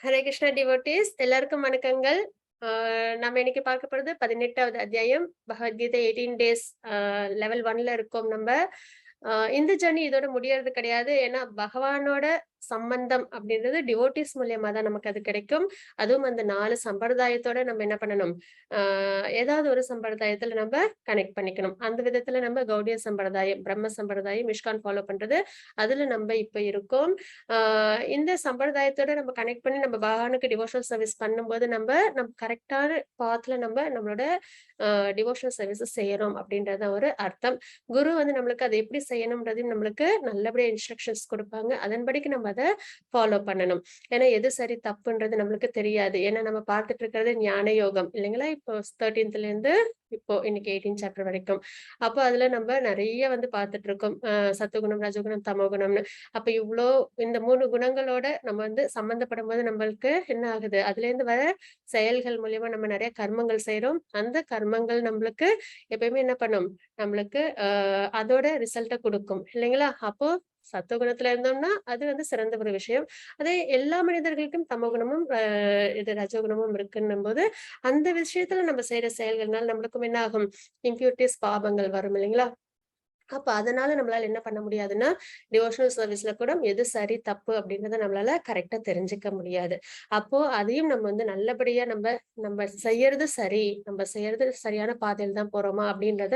Hare Krishna devotees எல்லாருக்கும் வணக்கங்கள். நம்ம இன்னைக்கு பார்க்க போறது 18வது அத்தியாயம் பகவத்கீதை 18 டேஸ் லெவல் 1ல இருக்கோம் நம்ம. இந்த ஜர்னி இதோட முடியறது கிடையாது. ஏன்னா பகவானோட சம்பந்தம் அப்படின்றது டிவோட்டிஸ் மூலியமா தான் நமக்கு அது கிடைக்கும். அதுவும் அந்த 4 சம்பிரதாயத்தோட நம்ம என்ன பண்ணணும், ஏதாவது ஒரு சம்பிரதாயத்துல நம்ம கனெக்ட் பண்ணிக்கணும். அந்த விதத்துல நம்ம கௌடிய சம்பிரதாயம், பிரம்ம சம்பிரதாயம், இஷ்கான் ஃபாலோ பண்றது, அதுல நம்ம இப்ப இருக்கோம். இந்த சம்பிரதாயத்தோட நம்ம கனெக்ட் பண்ணி நம்ம பகவானுக்கு டிவோஷனல் சர்வீஸ் பண்ணும்போது நம்ம கரெக்டான பாத்ல நம்மளோட டிவோஷனல் சர்வீஸ் செய்யறோம் அப்படின்றத ஒரு அர்த்தம். குரு வந்து நம்மளுக்கு அதை எப்படி செய்யணும்ன்றதையும் நம்மளுக்கு நல்லபடியா இன்ஸ்ட்ரக்ஷன்ஸ் கொடுப்பாங்க. அதன்படிக்கு நம்ம அதை ஃபாலோ பண்ணணும். ஏன்னா எது சரி தப்புன்றது நம்மளுக்கு தெரியாது. ஏன்னா நம்ம பார்த்துட்டு இருக்கிறது ஞான யோகம் இல்லைங்களா? இப்போ 13th இருந்து இப்போ இன்னைக்கு 18 சாப்டர் வரைக்கும். அப்போ அதுல நம்ம நிறைய வந்து பார்த்துட்டு இருக்கோம். சத்துவகுணம், ரஜகுணம், தமோகுணம்னு. அப்ப இவ்வளோ இந்த 3 குணங்களோட நம்ம வந்து சம்பந்தப்படும் போது நம்மளுக்கு என்ன ஆகுது, அதுல இருந்து வர செயல்கள் மூலியமா நம்ம நிறைய கர்மங்கள் செய்யறோம். அந்த கர்மங்கள் நம்மளுக்கு எப்பயுமே என்ன பண்ணும், நம்மளுக்கு அதோட ரிசல்ட்ட கொடுக்கும் இல்லைங்களா? அப்போ சத்துவகுணத்துல இருந்தோம்னா அது வந்து சிறந்த ஒரு விஷயம். அதே எல்லா மனிதர்களுக்கும் தமோகுணமும் இது ரஜோகுணமும் இருக்குன்னும் போது அந்த விஷயத்துல நம்ம செய்யற செயல்கள்னால நம்மளுக்கும் என்ன ஆகும், இம்பியூரிட்டிஸ் பாபங்கள் வரும் இல்லைங்களா? அப்ப அதனால நம்மளால என்ன பண்ண முடியாதுன்னா, டிவோஷனல் சர்வீஸ்ல கூட எது சரி, தப்பு அப்படின்றத நம்மளால கரெக்ட்டா தெரிஞ்சுக்க முடியாது. அப்போ அதையும் நம்ம வந்து நல்லபடியா நம்ம செய்யறது சரி, நம்ம செய்யறது சரியான பாதையில தான் போறோமா அப்படின்றத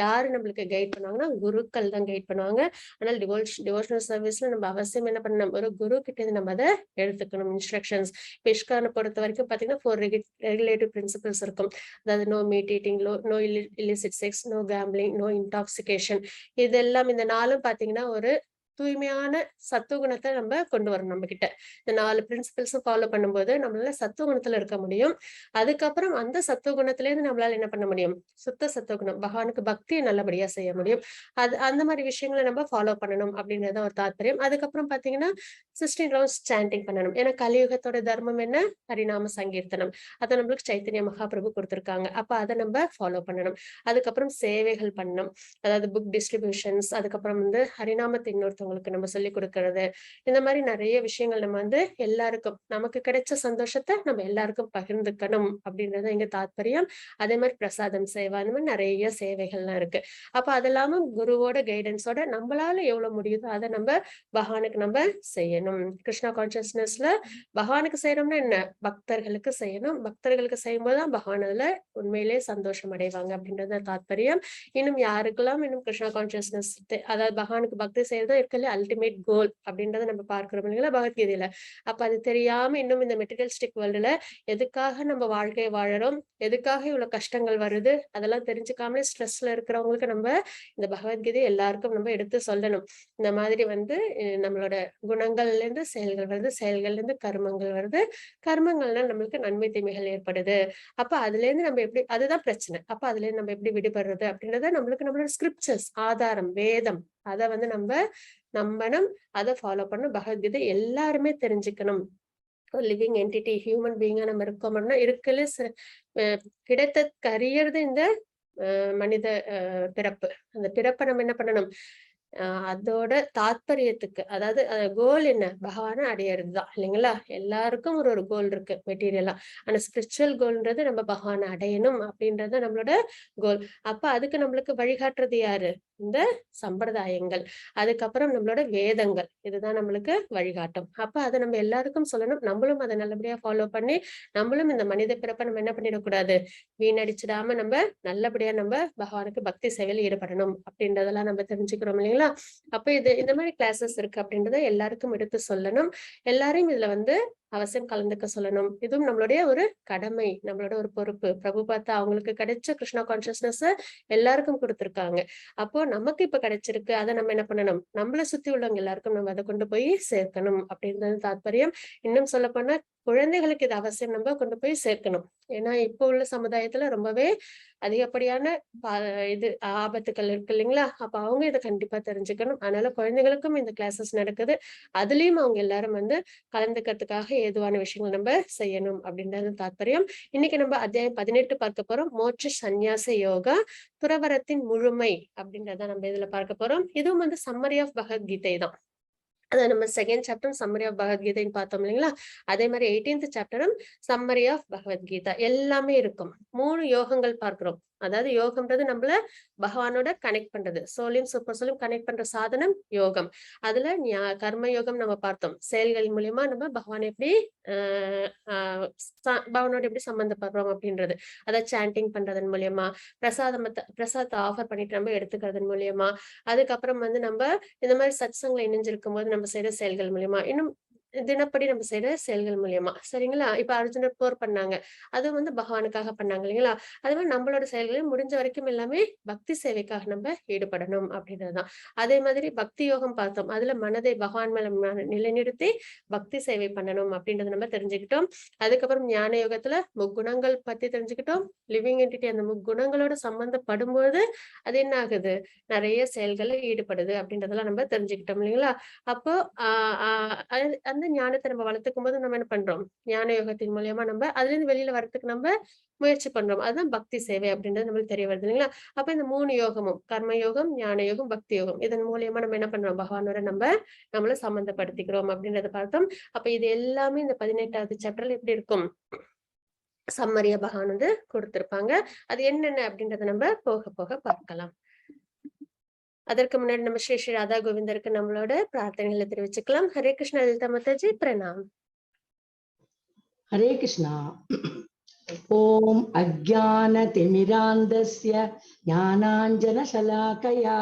யாரு நம்மளுக்கு கைட் பண்ணுவாங்கன்னா, குருக்கள் தான் கைட் பண்ணுவாங்க. ஆனால் டிவோஷனல் சர்வீஸ்ல நம்ம அவசியம் என்ன பண்ணணும், ஒரு குரு கிட்ட இருந்து நம்ம அத எடுத்துக்கணும் இன்ஸ்ட்ரக்ஷன்ஸ். இப்ப இஷ்கான பொறுத்தவரைக்கும் பாத்தீங்கன்னா 4 ரெகுலேட்டிவ் பிரின்சிபல்ஸ் இருக்கும். அதாவது no meat eating, no illicit sex, no gambling, no intoxication. இதெல்லாம் இந்த 4ம் பாத்தீங்கன்னா ஒரு தூய்மையான சத்துவகுணத்தை நம்ம கொண்டு வரணும் நம்ம கிட்ட. இந்த 4 பிரின்சிபல்ஸும் ஃபாலோ பண்ணும்போது நம்மளால சத்துவகுணத்துல இருக்க முடியும். அதுக்கப்புறம் அந்த சத்துவகுணத்துல இருந்து நம்மளால என்ன பண்ண முடியும், சுத்த சத்துவகுணம் பகவானுக்கு பக்தியை நல்லபடியா செய்ய முடியும். அந்த மாதிரி விஷயங்களை நம்ம ஃபாலோ பண்ணணும் அப்படின்றத ஒரு தாத்பரியம். அதுக்கப்புறம் பாத்தீங்கன்னா 16 ரவுண்ட்ஸ் சாண்டிங் பண்ணணும். ஏன்னா கலியுகத்தோட தர்மம் என்ன, ஹரிநாம சங்கீர்த்தனம். அதை நம்மளுக்கு சைத்தன்ய மகாபிரபு கொடுத்திருக்காங்க. அப்ப அதை நம்ம ஃபாலோ பண்ணணும். அதுக்கப்புறம் சேவைகள் பண்ணணும். அதாவது புக் டிஸ்ட்ரிபியூஷன்ஸ், அதுக்கப்புறம் வந்து ஹரிநாமத்தை இன்னொருத்தவங்களுக்கு நம்ம சொல்லிக் கொடுக்கறது. இந்த மாதிரி நிறைய விஷயங்கள் நம்ம வந்து எல்லாருக்கும் நமக்கு கிடைச்ச சந்தோஷத்தை நம்ம எல்லாருக்கும் பகிர்ந்துக்கணும் அப்படின்றது எங்க தாத்பரியம். அதே மாதிரி பிரசாதம் சேவா, அந்த மாதிரி நிறைய சேவைகள்லாம் இருக்கு. அப்ப அதெல்லாமும் குருவோட கைடன்ஸோட நம்மளால எவ்வளவு முடியுதோ அதை நம்ம பகவானுக்கு நம்ம செய்யணும். கிருஷ்ணா கான்சியஸ்னஸ்ல பகவானுக்கு செய்யறோம்னா என்ன, பக்தர்களுக்கு செய்யணும். பக்தர்களுக்கு செய்யும் போதுதான் பகவான் அதுல உண்மையிலேயே சந்தோஷம் அடைவாங்க அப்படின்றது தாத்பரியம். இன்னும் யாருக்கெல்லாம் இன்னும் கிருஷ்ணா கான்சியஸ்னஸ், அதாவது பகவானுக்கு பக்தி செய்யறதோ இருக்கல அல்டிமேட் கோல் அப்படின்றத நம்ம பார்க்கிறோம் இல்லைங்களா பகவத்கீதையில. அப்ப அது தெரியாம இன்னும் இந்த மெட்டீரியலிஸ்டிக் வேர்ல்டுல எதுக்காக நம்ம வாழ்க்கையை வாழறோம், எதுக்காக இவ்வளவு கஷ்டங்கள் வருது, அதெல்லாம் தெரிஞ்சுக்காமலே ஸ்ட்ரெஸ்ல இருக்கிறவங்களுக்கு நம்ம இந்த பகவத்கீதை எல்லாருக்கும் நம்ம எடுத்து சொல்லணும். இந்த மாதிரி வந்து நம்மளோட குணங்கள்ல இருந்து செயல்கள் வருது, செயல்கள்ல இருந்து கர்மங்கள் வருது, கர்மங்கள்னா நம்மளுக்கு நன்மை தீமைகள் ஏற்படுது. அப்ப அதுல இருந்து நம்ம எப்படி, அதுதான் பிரச்சனை. அப்ப அதுல இருந்து நம்ம எப்படி விடுபடுறது அப்படின்றத நம்மளோட ஸ்கிரிப்சர்ஸ், ஆதாரம், வேதம், அத வந்து நம்ம நம்பணும். அதை ஃபாலோ பண்ணணும். பகவத்கீதை எல்லாருமே தெரிஞ்சுக்கணும். ஒரு லிவிங் என்டிட்டி, ஹியூமன் பீயிங்கா நம்ம இருக்கோம் அப்படின்னா இருக்கல கிடைத்த கரியறது இந்த மனித பிறப்பு. அந்த பிறப்பை நம்ம என்ன பண்ணணும், அதோட தாத்பரியத்துக்கு, அதாவது கோல் என்ன, பகவானை அடையறதுதான் இல்லைங்களா? எல்லாருக்கும் ஒரு ஒரு கோல் இருக்கு மெட்டீரியலா. ஆனா ஸ்பிரிச்சுவல் கோல்ன்றது நம்ம பகவானை அடையணும் அப்படின்றது நம்மளோட கோல். அப்ப அதுக்கு நம்மளுக்கு வழிகாட்டுறது யாரு, இந்த சம்பிரதாயங்கள், அதுக்கப்புறம் நம்மளோட வேதங்கள், இதுதான் நம்மளுக்கு வழிகாட்டும். அப்ப அதை நம்ம எல்லாருக்கும் சொல்லணும். நம்மளும் அதை நல்லபடியா ஃபாலோ பண்ணி நம்மளும் இந்த மனித பிறப்பை நம்ம என்ன பண்ணிடக்கூடாது, வீணடிச்சிடாம நம்ம நல்லபடியா நம்ம பகவானுக்கு பக்தி சேவையில் ஈடுபடணும் அப்படின்றதெல்லாம் நம்ம தெரிஞ்சுக்கிறோம் இல்லைங்களா? அப்ப இந்த மாதிரி கிளாஸஸ் இருக்கு அப்படின்றத எல்லாருக்கும் எடுத்து சொல்லணும். எல்லாரையும் இதுல வந்து அவசியம் கலந்துக்க சொல்லணும். இதுவும் நம்மளுடைய ஒரு கடமை, நம்மளோட ஒரு பொறுப்பு. பிரபு பார்த்தா அவங்களுக்கு கிடைச்ச கிருஷ்ணா கான்சியஸ்னஸ் எல்லாருக்கும் கொடுத்திருக்காங்க. அப்போ நமக்கு இப்ப கிடைச்சிருக்கு, அதை நம்ம என்ன பண்ணணும், நம்மளை சுத்தி உள்ளவங்க எல்லாருக்கும் நம்ம அதை கொண்டு போய் சேர்க்கணும் அப்படின்றது தாத்பரியம். இன்னும் சொல்ல போனா குழந்தைகளுக்கு இது அவசியம் நம்ம கொண்டு போய் சேர்க்கணும். ஏன்னா இப்போ உள்ள சமுதாயத்துல ரொம்பவே அதிகப்படியான இது ஆபத்துக்கள் இருக்கு இல்லைங்களா? அப்ப அவங்க இதை கண்டிப்பா தெரிஞ்சுக்கணும். அதனால குழந்தைகளுக்கும் இந்த கிளாஸஸ் நடக்குது. அதுலயும் அவங்க எல்லாரும் வந்து கலந்துக்கிறதுக்காக ஏதுவான விஷயங்கள் நம்ம செய்யணும் அப்படின்றது தாத்பரியம். இன்னைக்கு நம்ம அத்தியாயம் 18 பார்க்க போறோம். மோட்ச சந்நியாச யோகா, துறவரத்தின் முழுமை அப்படின்றத நம்ம இதுல பார்க்க போறோம். இதுவும் வந்து சம்மரி ஆஃப் பகவத்கீதை தான். அதான் நம்ம செகண்ட் சாப்டர் சம்மரி ஆஃப் பகவத்கீதைன்னு பார்த்தோம் இல்லைங்களா? அதே மாதிரி 18th சாப்டரும் சம்மரி ஆஃப் பகவத்கீதா எல்லாமே இருக்கும். 3 யோகங்கள் பார்க்கிறோம். அதாவது யோகம்ன்றது நம்மள பகவானோட கனெக்ட் பண்றது. சோலையும் சூப்பர் சோலையும் கனெக்ட் பண்ற சாதனம் யோகம். அதுல கர்ம யோகம் நம்ம பார்த்தோம். செயல்கள் மூலியமா நம்ம பகவானை எப்படி பகவானோட எப்படி சம்பந்தப்படுறோம் அப்படின்றது. அதாவது சாண்டிங் பண்றதன் மூலியமா, பிரசாதத்தை ஆஃபர் பண்ணிட்டு நம்ம எடுத்துக்கிறதன் மூலியமா, அதுக்கப்புறம் நம்ம இந்த மாதிரி சத்சங்ல இணைஞ்சிருக்கும் போது நம்ம செய்யற செயல்கள் மூலியமா, இன்னும் தினப்படி நம்ம செய்யற செயல்கள் மூலியமா, சரிங்களா? இப்ப அர்ஜுனர் போர் பண்ணாங்க. அது பகவானுக்காக பண்ணாங்க இல்லைங்களா? அது மாதிரி நம்மளோட செயல்களையும் முடிஞ்ச வரைக்கும் எல்லாமே பக்தி சேவைக்காக நம்ம ஈடுபடணும் அப்படின்றதுதான். அதே மாதிரி பக்தி யோகம் பார்த்தோம். அதுல மனதை பகவான் மேல நிலைநிறுத்தி பக்தி சேவை பண்ணணும் அப்படின்றத நம்ம தெரிஞ்சுக்கிட்டோம். அதுக்கப்புறம் ஞான யோகத்துல முக்குணங்கள் பத்தி தெரிஞ்சுக்கிட்டோம். லிவிங் என்டிட்டி அந்த முக்குணங்களோட சம்பந்தப்படும்போது அது என்ன ஆகுது, நிறைய செயல்கள்ல ஈடுபடுது அப்படின்றதெல்லாம் நம்ம தெரிஞ்சுக்கிட்டோம் இல்லைங்களா? அப்போ அந்த ஞானத்தை நம்ம வளர்த்துக்கும் போது நம்ம என்ன பண்றோம், ஞான யோகத்தின் மூலியமா நம்ம அதுல இருந்து வெளியில வர்றதுக்கு நம்ம முயற்சி பண்றோம். அதுதான் பக்தி சேவை அப்படின்றது நம்மளுக்கு தெரிய வருது இல்லைங்களா? அப்ப இந்த 3 யோகமும் கர்ம யோகம், ஞான யோகம், பக்தி யோகம் இதன் மூலியமா நம்ம என்ன பண்றோம், பகவானோட நம்மள சம்பந்தப்படுத்திக்கிறோம் அப்படின்றத பார்த்தோம். அப்ப இது எல்லாமே இந்த 18வது சாப்டர்ல எப்படி இருக்கும், சம்மரியா பகவான் கொடுத்திருப்பாங்க. அது என்னென்ன அப்படின்றத நம்ம போக போக பார்க்கலாம். அதற்கு முன்னாடி நம்ம ஸ்ரீ ஸ்ரீ ராதா கோவிந்தருக்கு நம்மளோட பிரார்த்தனைகளை தெரிவிச்சுக்கலாம். ஹரே கிருஷ்ணா லலிதா மாதாஜி, பிரணாம். ஹரே கிருஷ்ணா. ஓம் அஜ்ஞானதிமிராந்தஸ்ய ஞானாஞ்சனசலாகயா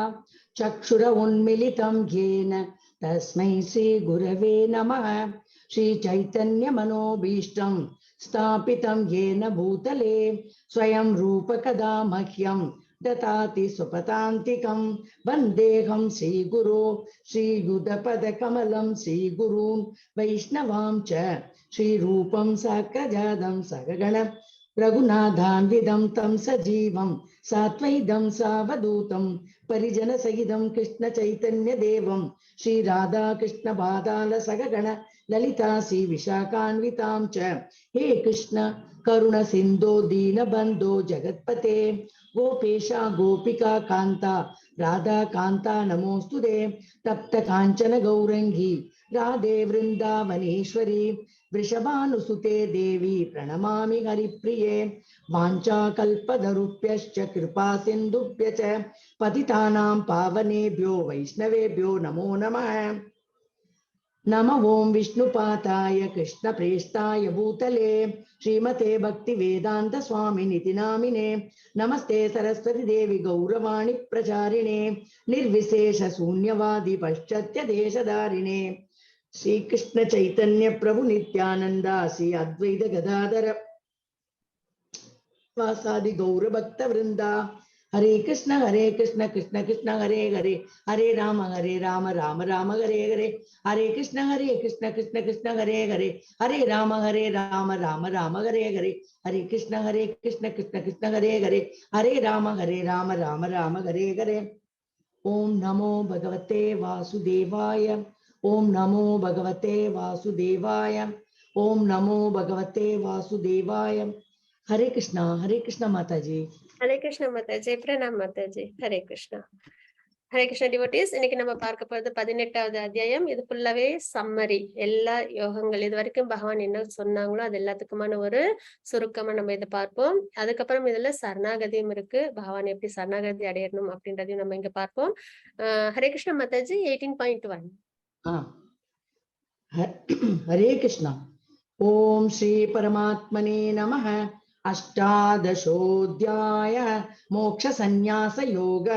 சக்ஷுர உன்மிலிதம் येन தஸ்மை ஸ்ரீ குரவே நமः. ஸ்ரீ சைத்தன்ய மனோபீஷ்டம் ஸ்தாபிதம் येन பூதலே ஸ்வயம் ரூபகதா மஹ்யம் दताति स्वपदान्तिकं वन्देऽहं श्रीगुरो श्रीयुतपदकमलं श्रीगुरून् वैष्णवां च श्रीरूपं साग्रजातं सगगण रघुनाथान्वितं तं सजीवं सात्वैदं सावधूतं परिजनसहितं कृष्णचैतन्यदेवं श्रीराधाकृष्णपादाल सगगण ललिता श्रीविशाखान्वितां च। हे कृष्ण करुण सिन्धो दीनबन्धो जगत्पते गोपेशा गोपिका कांता राधा कांता नमोस्तुते। तप्त कांचन गौरंगी राधे वृंदावनेश्वरी वृषभानुसुते देवी प्रणमामि हरिप्रिये। वाञ्छाकल्पतरुभ्यश्च कृपा सिन्धुभ्य च पतितानां पावनेभ्यो वैष्णवेभ्यो नमो नमः। नमो ओं विष्णुपाताय कृष्णप्रेष्ठाय भूतले श्रीमते भक्तिवेदांत स्वामिनिति नामिने। नमस्ते सरस्वती देवी गौरवाणी प्रचारिणे निर्विशेष शून्यवादी पाश्चात्य देशधारिणे। श्री कृष्ण चैतन्य प्रभु नित्यानंद श्री अद्वैत गदाधर वासादि गौर भक्त वृंदा। हरे कृष्ण कृष्ण कृष्ण हरे हरे हरे राम राम राम हरे हरे। हरे कृष्ण कृष्ण कृष्ण हरे हरे हरे राम राम राम हरे हरे। हरे कृष्ण कृष्ण कृष्ण हरे हरे हरे राम राम हरे हरे। ओम नमो भगवते वासुदेवाय। ओम नमो भगवते वासुदेवाय। ओम नमो भगवते वासुदेवाय। हरे कृष्ण माताजी। ஹரே கிருஷ்ணா மாதாஜி, பிரணாம் மாதாஜி. ஹரே கிருஷ்ணா. ஹரே கிருஷ்ணா டிவோட்டீஸ், இன்னைக்கு நம்ம பார்க்க போறது 18வது அத்தியாயம். இது ஃபுல்லாவே சம்மரி. எல்லா யோகங்கள் இது வரைக்கும் பகவான் என்ன சொன்னாங்களோ அது எல்லாத்துக்குமான ஒரு சுருக்கமா நம்ம இதை பார்ப்போம். அதுக்கப்புறம் இதுல சரணாகதியும் இருக்கு. பகவான் எப்படி சரணாகதி அடையணும் அப்படின்றதையும் நம்ம இங்க பார்ப்போம். ஹரே கிருஷ்ணா மாதாஜி 18.1. हरे कृष्णा। ओम श्री परमात्मने नमः। अष्टादशोऽध्याय मोक्ष संन्यास योग।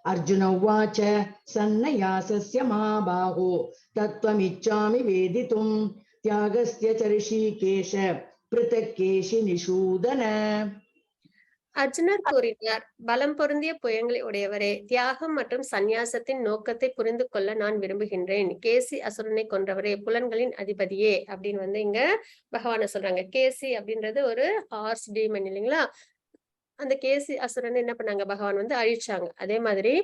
अर्जुन उवाच सन्न्यासस्य महाबाहो तत्त्वमिच्छामि वेदितुं त्यागस्य च ऋषिकेश पृथक् केशि निषूदन। அர்ஜுனர் கூறினார், பலம் பொருந்திய புயங்களை உடையவரே, தியாகம் மற்றும் சந்நியாசத்தின் நோக்கத்தை புரிந்து கொள்ள நான் விரும்புகின்றேன். கேசி அசுரனை கொன்றவரே, புலன்களின் அதிபதியே அப்படின்னு இங்க பகவான சொல்றாங்க. கேசி அப்படின்றது ஒரு ஹார்ஸ் டீமன் இல்லைங்களா? அந்த கேசி அசுரன் என்ன பண்ணாங்க, பகவான் அழிச்சாங்க. அதே மாதிரி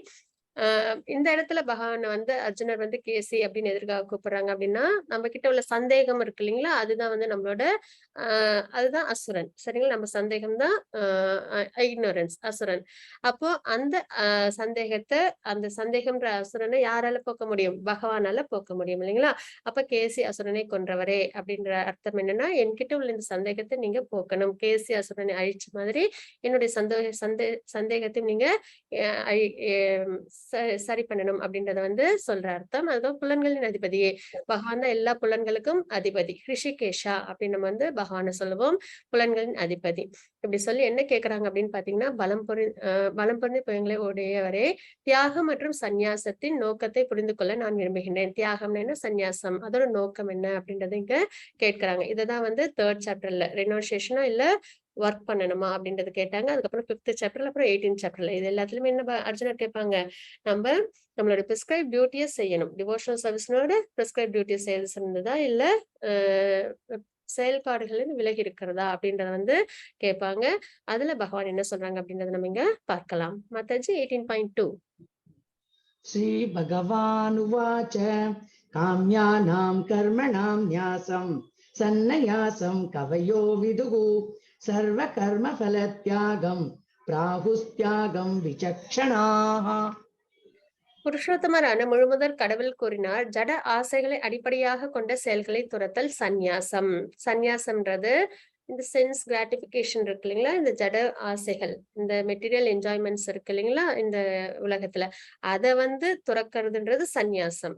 இந்த இடத்துல பகவான வந்து அர்ஜுனர் வந்து கேசி அப்படின்னு எதற்காக கூப்பிடுறாங்க அப்படின்னா, நம்ம கிட்ட உள்ள சந்தேகம் இருக்கு இல்லைங்களா? அதுதான் வந்து நம்மளோட அதுதான் அசுரன். சரிங்களா? நம்ம சந்தேகம் தான் இக்னோரன்ஸ் அசுரன். அப்போ அந்த சந்தேகத்த அந்த சந்தேகம்ன்ற அசுரனை யாரால போக்க முடியும்? பகவானால போக்க முடியும் இல்லைங்களா? அப்ப கேசி அசுரனை கொன்றவரே அப்படின்ற அர்த்தம் என்னன்னா, என்கிட்ட உள்ள இந்த சந்தேகத்த நீங்க போக்கணும். கேசி அசுரனை அழிச்ச மாதிரி என்னுடைய சந்தேகத்தையும் நீங்க அ அழி சரி பண்ணணும் அப்படின்றத வந்து சொல்ற அர்த்தம். அதுதான் புலன்களின் அதிபதியே. பகவான் தான் எல்லா புலன்களுக்கும் அதிபதி. ஹிருஷிகேஷா அப்படின்னு நம்ம வந்து பகவான சொல்லுவோம். புலன்களின் அதிபதி. இப்படி சொல்லி என்ன கேட்கறாங்க அப்படின்னு பார்த்தீங்கன்னா, பலம் பொருந்திய புயங்களை உடையவரே, தியாகம் மற்றும் சந்நியாசத்தின் நோக்கத்தை புரிந்து கொள்ள நான் விரும்புகின்றேன். தியாகம்னா என்ன? சந்நியாசம். அதோட நோக்கம் என்ன? அப்படின்றத இங்க கேட்கறாங்க. இததான் வந்து 3 சாப்டர்ல ரெனோன்சியேஷனா இல்ல வொர்க் பண்ணணுமா அப்படின்றது கேட்டாங்க. அதுக்கப்புறம் 5த் சாப்டர்ல அப்புறம் 18த் சாப்டர்ல இது எல்லாத்துலயுமே என்ன அர்ஜுனர் கேட்பாங்க. நம்ப நம்மளோட பிரிஸ்கிரைப் டியூட்டிய செய்யணும். டிவோஷனல் சர்வீஸ்னோட பிரிஸ்கிரைப் டியூட்டிய செய்ய சிறந்ததா இல்ல அ செயல்பாடுகளில் விலகி இருக்கிறதா அப்படின்றத வந்து கேட்பாங்க. அதுல பகவான் என்ன சொல்றாங்க அப்படின்றத நம்ம இங்க பார்க்கலாம். மாதாஜி 18.2 श्रीभगवानुवाच काम्यानां कर्मणां न्यासं सन्न्यासं कवयो विदुः सर्वकर्मफलत्यागं प्राहुस्त्यागं विचक्षणाः. புருஷோத்தமரான முழுமுதற் கடவுள் கூறினார், ஜட ஆசைகளை அடிப்படையாக கொண்ட செயல்களை துரத்தல் சந்நியாசம். சந்நியாசம்ன்றது இந்த சென்ஸ் கிராட்டிபிகேஷன் இருக்கு இல்லைங்களா? இந்த ஜட ஆசைகள், இந்த மெட்டீரியல் என்ஜாய்மெண்ட்ஸ் இருக்கு இல்லைங்களா? இந்த உலகத்துல அத வந்து துறக்கிறதுன்றது சந்நியாசம்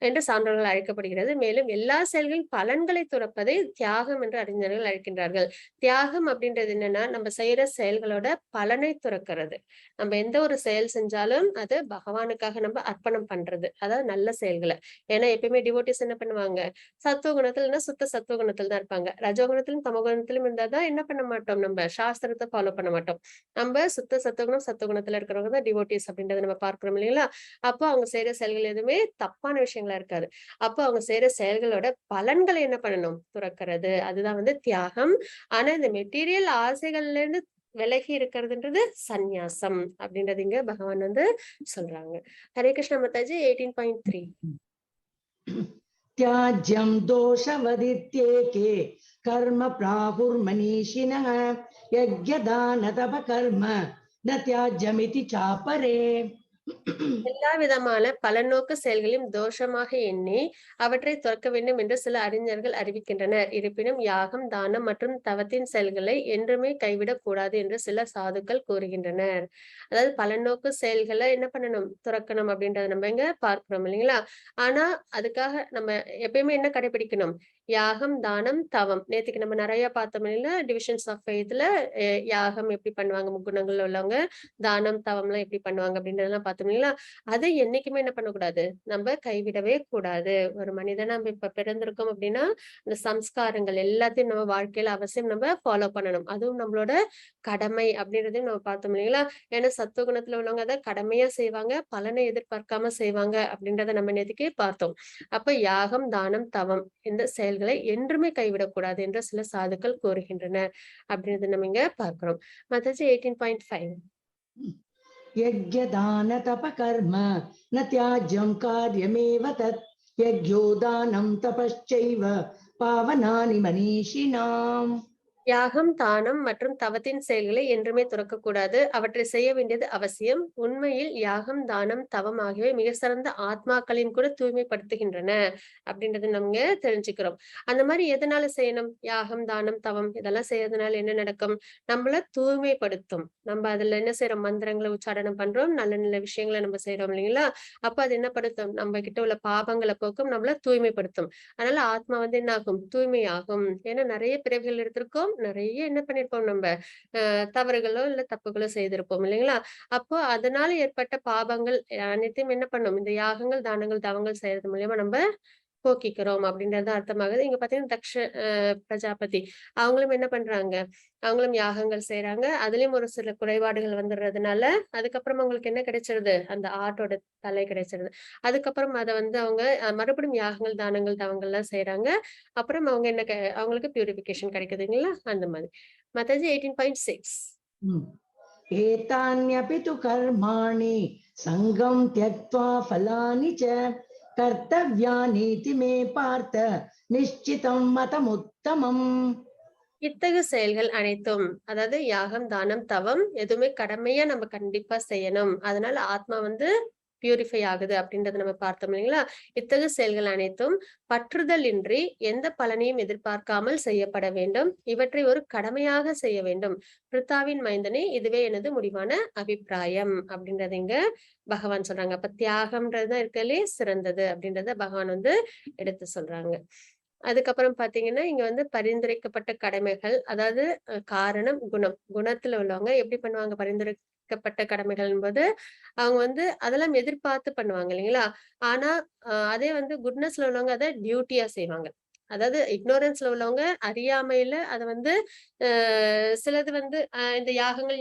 என்று சான்றோர்கள் அழைக்கப்படுகிறது. மேலும் எல்லா செயல்களின் பலன்களை துறப்பதை தியாகம் என்று அறிஞர்கள் அழைக்கின்றார்கள். தியாகம் அப்படின்றது என்னன்னா, நம்ம செய்யற செயல்களோட பலனை துறக்கிறது. நம்ம எந்த ஒரு செயல் செஞ்சாலும் அது பகவானுக்காக நம்ம அர்ப்பணம் பண்றது. அதாவது நல்ல செயல்கள. ஏன்னா எப்பயுமே டிவோட்டீஸ் என்ன பண்ணுவாங்க? சத்துவ குணத்துல சுத்த சத்துவ குணத்துல தான் இருப்பாங்க. ரஜோகுணத்திலும் தமோகுணத்திலும் இருந்தா தான் என்ன பண்ண மாட்டோம்? நம்ம சாஸ்திரத்தை ஃபாலோ பண்ண மாட்டோம். நம்ம சுத்த சத்துவகுணம், சத்துவகுணத்துல இருக்கிறவங்க தான் டிவோட்டீஸ் அப்படின்றத நம்ம பார்க்கிறோம் இல்லைங்களா? அப்போ அவங்க செய்யற செயல்கள் எதுவுமே தப்பான விஷயங்களா இருக்காது. அப்போ அவங்க செய்யற செயல்களோட பலன்களை என்ன பண்ணணும்? துறக்கிறது. அதுதான் வந்து தியாகம். ஆனா இந்த மெட்டீரியல் ஆசைகள்ல இருந்து விலகி இருக்கிறதுன்றது சந்நியாசம் அப்படின்றது இங்க பகவான் வந்து சொல்றாங்க. ஹரே கிருஷ்ண மாதாஜி 18.3 त्याज्यं दोषवदित्येके कर्म प्राहुर्मनीषिणः यज्ञदानतपकर्म न त्याज्यमिति चापरे. எல்லா விதமான பலநோக்கு செயல்களையும் தோஷமாக எண்ணி அவற்றை துறக்க வேண்டும் என்று சில அறிஞர்கள் அறிவிக்கின்றனர். இருப்பினும் யாகம், தானம் மற்றும் தவத்தின் செயல்களை என்றுமே கைவிடக் கூடாது என்று சில சாதுக்கள் கூறுகின்றனர். அதாவது பலநோக்கு செயல்களை என்ன பண்ணணும்? துறக்கணும் அப்படின்றத நம்ம இங்க பார்க்கிறோம் இல்லைங்களா? ஆனா அதுக்காக நம்ம எப்பயுமே என்ன கடைபிடிக்கணும்? யாகம், தானம், தவம். நேத்துக்கு நம்ம நிறைய பார்த்தோம் இல்லைங்களா? டிவிஷன்ஸ் ஆஃப் ஃபெய்த்ல யாகம் எப்படி பண்ணுவாங்க முக்குணங்கள்ல உள்ளவங்க, தானம், தவம்லாம் எப்படி பண்ணுவாங்க அப்படின்றதெல்லாம் பார்த்தோம் இல்லைங்களா? அதை என்னைக்குமே என்ன பண்ணக்கூடாது? நம்ம கைவிடவே கூடாது. ஒரு மனிதனா நம்ம இப்ப பிறந்திருக்கோம் அப்படின்னா, இந்த சம்ஸ்காரங்கள் எல்லாத்தையும் நம்ம வாழ்க்கையில அவசியம் நம்ம ஃபாலோ பண்ணணும். அதுவும் நம்மளோட கடமை அப்படின்றதையும் நம்ம பார்த்தோம் இல்லைங்களா? ஏன்னா சத்துவகுணத்துல உள்ளவங்க அத கடமையா செய்வாங்க, பலனை எதிர்பார்க்காம செய்வாங்க அப்படின்றத நம்ம நேத்துக்கே பார்த்தோம். அப்ப யாகம், தானம், தவம் இந்த செயல்களை என்றுமே கைவிடக்கூடாது என்று சில சாதுக்கள் கூறுகின்றனர். அப்படின்றத நம்ம இங்க பார்க்கிறோம். மாதாஜி 18.5 यज्ञदानतपकर्म न त्याज्यं कार्यमेव तत् यज्ञो दानं तपश्चैव पावनानि मनीषिणाम्. யாகம், தானம் மற்றும் தவத்தின் செயல்களை என்றுமே துறக்கக்கூடாது. அவற்றை செய்ய வேண்டியது அவசியம். உண்மையில் யாகம், தானம், தவம் ஆகியவை மிக சிறந்த ஆத்மாக்களின் கூட தூய்மைப்படுத்துகின்றன அப்படின்றத நம்ம தெரிஞ்சுக்கிறோம். அந்த மாதிரி எதனால செய்யணும்? யாகம், தானம், தவம் இதெல்லாம் செய்யறதுனால என்ன நடக்கும்? நம்மள தூய்மைப்படுத்தும். நம்ம அதுல என்ன செய்யறோம்? மந்திரங்களை உச்சாரணம் பண்றோம். நல்ல நல்ல விஷயங்களை நம்ம செய்யறோம் இல்லைங்களா? அப்ப அது என்ன படுத்தும்? நம்ம கிட்ட உள்ள பாவங்களை போக்கும், நம்மள தூய்மைப்படுத்தும். அதனால ஆத்மா வந்து என்ன ஆகும்? தூய்மையாகும். ஏன்னா நிறைய பிறவிகள் எடுத்திருக்கோம். நிறைய என்ன பண்ணிருப்போம் நம்ம தவறுகளோ இல்ல தப்புகளோ செய்திருப்போம் இல்லைங்களா? அப்போ அதனால ஏற்பட்ட பாவங்கள் அனைத்தையும் என்ன பண்ணும்? இந்த யாகங்கள், தானங்கள், தவங்கள் செய்யறது மூலியமா நம்ம போக்கிக்கிறோம் அப்படின்றது அர்த்தமாகுது. இங்க பாத்தீங்கன்னா பிரஜாபதி அவங்களும் என்ன பண்றாங்க? அவங்களும் யாகங்கள் செய்யறாங்க. அதுலயும் ஒரு சில குறைபாடுகள் வந்துடுறதுனால அதுக்கப்புறம் அவங்களுக்கு என்ன கிடைச்சிருது? அந்த ஆட்டோட தலை கிடைச்சிருது. அதுக்கப்புறம் அத வந்து அவங்க மறுபடியும் யாகங்கள், தானங்கள், தவங்கள்லாம் செய்யறாங்க. அப்புறம் அவங்க என்ன அவங்களுக்கு பியூரிஃபிகேஷன் கிடைக்குதுங்களா? அந்த மாதிரி. மாதாஜி 18.6 एतान्यपि तु कर्माणि सङ्गं त्यक्त्वा फलानि च कर्तव्यानीति मे पार्थ निश्चितं मतमुत्तमम्. இத்தகு செயல்கள் அனைத்தும், அதாவது யாகம், தானம், தவம் எதுவுமே கடமையா நம்ம கண்டிப்பா செய்யணும். அதனால ஆத்மா வந்து பியூரிஃபை ஆகுது அப்படின்றத நம்ம பார்த்தோம் இல்லைங்களா? இத்தகு செயல்கள் அனைத்தும் பற்றுதல் இன்றி எந்த பலனையும் எதிர்பார்க்காமல் செய்யப்பட வேண்டும். இவற்றை ஒரு கடமையாக செய்ய வேண்டும். பிருத்தாவின் மைந்தனே, இதுவே எனது முடிவான அபிப்பிராயம் அப்படின்றத இங்க பகவான் சொல்றாங்க. அப்ப தியாகம்ன்றதுதான் இருக்கலே சிறந்தது அப்படின்றத பகவான் வந்து எடுத்து சொல்றாங்க. அதுக்கப்புறம் பாத்தீங்கன்னா, இங்க வந்து பரிந்துரைக்கப்பட்ட கடமைகள், அதாவது காரணம், குணம். குணத்துல உள்ளவங்க எப்படி பண்ணுவாங்க பரிந்துரைக்கப்பட்ட கடமைகள்ன்போது, அவங்க வந்து அதெல்லாம் எதிர்பார்த்து பண்ணுவாங்க இல்லைங்களா? ஆனா, அதே வந்து குட்னஸ்ல உள்ளவங்க அத டியூட்டியா செய்வாங்க. அதாவது இக்னோரன்ஸ்ல உள்ளவங்க அறியாமையில அத வந்து சிலது வந்து இந்த யாகங்கள்,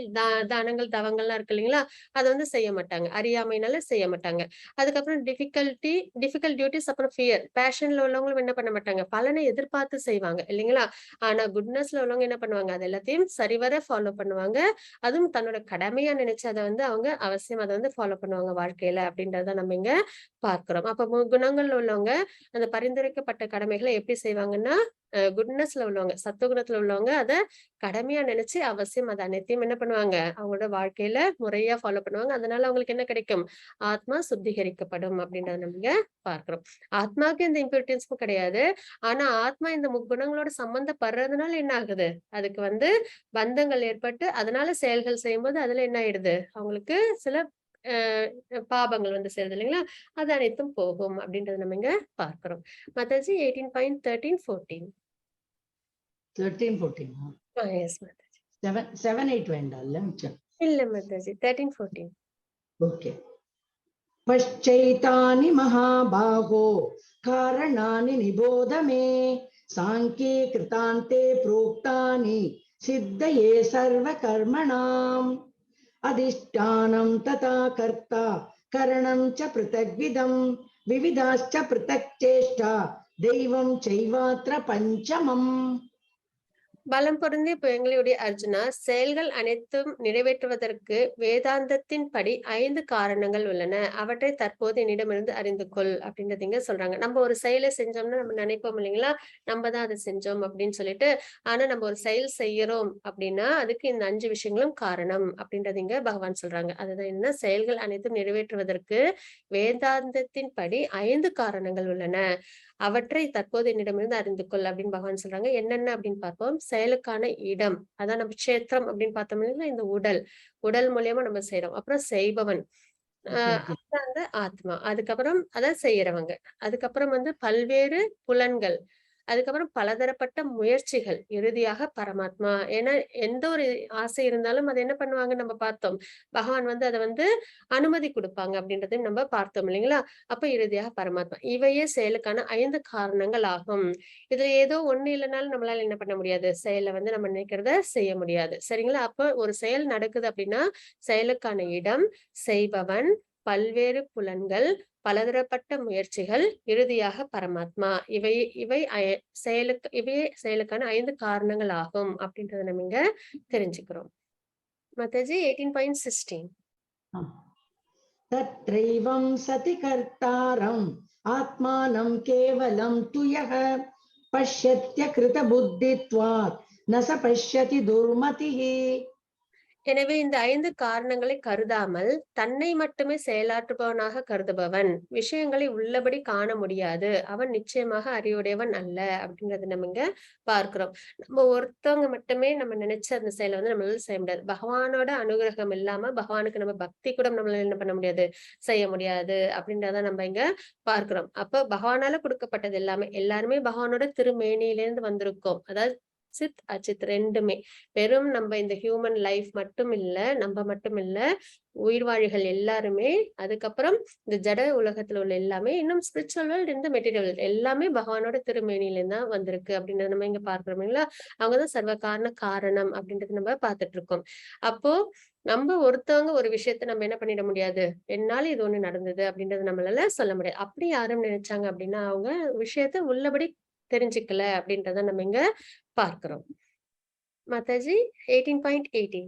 தானங்கள், தவங்கள்லாம் இருக்கு இல்லைங்களா? அத வந்து செய்ய மாட்டாங்க. அறியாமையினால செய்ய மாட்டாங்க. அதுக்கப்புறம் டிஃபிகல்ட் டியூட்டிஸ், அப்புறம் ஃபியர். பேஷன்ல உள்ளவங்களும் என்ன பண்ண மாட்டாங்க, பலனை எதிர்பார்த்து செய்வாங்க இல்லைங்களா? ஆனா குட்னஸ்ல உள்ளவங்க என்ன பண்ணுவாங்க, அது எல்லாத்தையும் சரிவர ஃபாலோ பண்ணுவாங்க. அதுவும் தன்னோட கடமையா நினைச்சு அத வந்து அவங்க அவசியம் அத வந்து ஃபாலோ பண்ணுவாங்க வாழ்க்கையில அப்படின்றத நம்ம இங்க பார்க்கிறோம். அப்ப குணங்கள்ல உள்ளவங்க அந்த பரிந்துரைக்கப்பட்ட கடமைகளை எப்படி செய்வாங்கன்னா, குட்னஸ்ல உள்ளவங்க, சத்துவகுணத்துல உள்ளவங்க அத கடமையா நினைச்சு அவசியம் அத அனைத்தையும் என்ன பண்ணுவாங்க, அவங்களோட வாழ்க்கையில முறையா ஃபாலோ பண்ணுவாங்க. அதனால அவங்களுக்கு என்ன கிடைக்கும், ஆத்மா சுத்திகரிக்கப்படும் அப்படின்றத நம்ம இங்க பார்க்கிறோம். ஆத்மாவுக்கு எந்த இம்பியூரிட்டீஸும் கிடையாது. ஆனா ஆத்மா இந்த முக்குணங்களோட சம்பந்தப்படுறதுனால என்ன ஆகுது, அதுக்கு வந்து பந்தங்கள் ஏற்பட்டு அதனால செயல்கள் செய்யும்போது அதுல என்ன ஆயிடுது, அவங்களுக்கு சில பாபங்கள் வந்து சேருது இல்லைங்களா? அது அனைத்தும் போகும் அப்படின்றத நம்ம இங்க பார்க்கிறோம். மாதாஜி 18.13, 14. 13, 14. எஸ் மாதாஜி. 7, 8 வேண்டாம்ல மிச்சம். இல்ல மாதாஜி, 13, 14. ஓகே. पश्चैतानि महाबाहो कारणानि निबोध मे सांख्ये कृतान्ते प्रोक्तानि सिद्धये सर्वकर्मणाम् अधिष्ठानं तथा कर्ता करणं च पृथग्विधं विविधाश्च पृथक् चेष्टा दैवं चैवात्र पञ्चमम्. பலம் பொருந்திய எங்களுடைய அர்ஜுனா, செயல்கள் அனைத்தும் நிறைவேற்றுவதற்கு வேதாந்தத்தின் படி 5 காரணங்கள் உள்ளன. அவற்றை தற்போது என்னிடமிருந்து அறிந்து கொள் அப்படின்றது இங்க சொல்றாங்க. நம்ம ஒரு செயலை செஞ்சோம்னா நம்ம நினைப்போம் இல்லைங்களா? நம்ம தான் அதை செஞ்சோம் அப்படின்னு சொல்லிட்டு. ஆனா நம்ம ஒரு செயல் செய்யறோம் அப்படின்னா அதுக்கு இந்த 5 விஷயங்களும் காரணம் அப்படின்றது இங்க பகவான் சொல்றாங்க. அதுதான் என்ன, செயல்கள் அனைத்தும் நிறைவேற்றுவதற்கு வேதாந்தத்தின் படி 5 காரணங்கள் உள்ளன. அவற்றை தற்போது என்னிடமிருந்து அறிந்து கொள் அப்படின்னு பகவான் சொல்றாங்க. என்னென்ன அப்படின்னு பார்ப்போம். செயலுக்கான இடம், அதான் நம்ம கஷேத்திரம் அப்படின்னு பார்த்தோம்னா இந்த உடல் மூலியமா நம்ம செய்யறோம். அப்புறம் செய்பவன், அதுதான் வந்து ஆத்மா. அதுக்கப்புறம் அதை செய்யறவங்க. அதுக்கப்புறம் வந்து பல்வேறு புலன்கள். அதுக்கப்புறம் பலதரப்பட்ட முயற்சிகள். இறுதியாக பரமாத்மா. ஏன்னா எந்த ஒரு ஆசை இருந்தாலும் அதை என்ன பண்ணுவாங்க நம்ம பார்த்தோம். பகவான் வந்து அதை வந்து அனுமதி கொடுப்பாங்க அப்படின்றதையும் நம்ம பார்த்தோம் இல்லைங்களா? அப்ப இறுதியாக பரமாத்மா. இவையே செயலுக்கான 5 காரணங்கள் ஆகும். இதுல ஏதோ ஒண்ணு இல்லைனாலும் நம்மளால என்ன பண்ண முடியாது, செயலை வந்து நம்ம நினைக்கிறத செய்ய முடியாது. சரிங்களா? அப்ப ஒரு செயல் நடக்குது அப்படின்னா செயலுக்கான இடம், செய்பவன், பல்வேறு புலன்கள், பலதரப்பட்ட முயற்சிகள், இறுதியாக பரமாத்மா. இவையே செயலுக்கான 5 காரணங்கள் ஆகும் அப்படின்றத நம்ம இங்க தெரிஞ்சுக்கிறோம். மாதாஜி 18.16. तत्रैवं सति कर्तारम् आत्मानं केवलं तु यः पश्यत्य कृतबुद्धित्वात् न स पश्यति दुर्मतिः. எனவே இந்த 5 காரணங்களை கருதாமல் தன்னை மட்டுமே செயலாற்றுபவனாக கருதுபவன் விஷயங்களை உள்ளபடி காண முடியாது. அவன் நிச்சயமாக அறிவுடையவன் அல்ல அப்படிங்கறது நம்ம இங்க பார்க்கிறோம். நம்ம ஒருத்தவங்க மட்டுமே நம்ம நினைச்ச அந்த செயலை வந்து நம்மளால செய்ய முடியாது. பகவானோட அனுகிரகம் இல்லாம பகவானுக்கு நம்ம பக்தி கூட நம்மளால என்ன பண்ண முடியாது, செய்ய முடியாது அப்படின்றத நம்ம இங்க பார்க்கிறோம். அப்ப பகவானால கொடுக்கப்பட்டது எல்லாருமே பகவானோட திருமேனியிலிருந்து வந்திருக்கோம். அதாவது சித் அச்சித் ரெண்டுமே. வெறும் நம்ம இந்த ஹியூமன் லைஃப் மட்டும் இல்ல, நம்ம மட்டும் இல்ல, உயிர்வாழிகள் எல்லாருமே, அதுக்கப்புறம் இந்த ஜட உலகத்துல உள்ள எல்லாமே, இன்னும் ஸ்பிரிச்சுவல் வேர்ல்ட், இந்த மெட்டீரியல் வேர்ல்ட் எல்லாமே பகவானோட திருமேனியில தான் வந்திருக்கு அப்படின்றத நம்ம இங்க பார்க்கிறோம் இல்லைங்களா? அவங்கதான் சர்வ காரணம் அப்படின்றது நம்ம பார்த்துட்டு இருக்கோம். அப்போ நம்ம ஒருத்தவங்க ஒரு விஷயத்த நம்ம என்ன பண்ணிட முடியாது, என்னால இது ஒண்ணு நடந்தது அப்படின்றது நம்மளால சொல்ல முடியாது. அப்படி யாரும் நினைச்சாங்க அப்படின்னா அவங்க விஷயத்த உள்ளபடி தெரிஞ்சுக்கல அப்படின்றத நம்ம இங்க பார்க்கிறோம். மாதாஜி 18.18.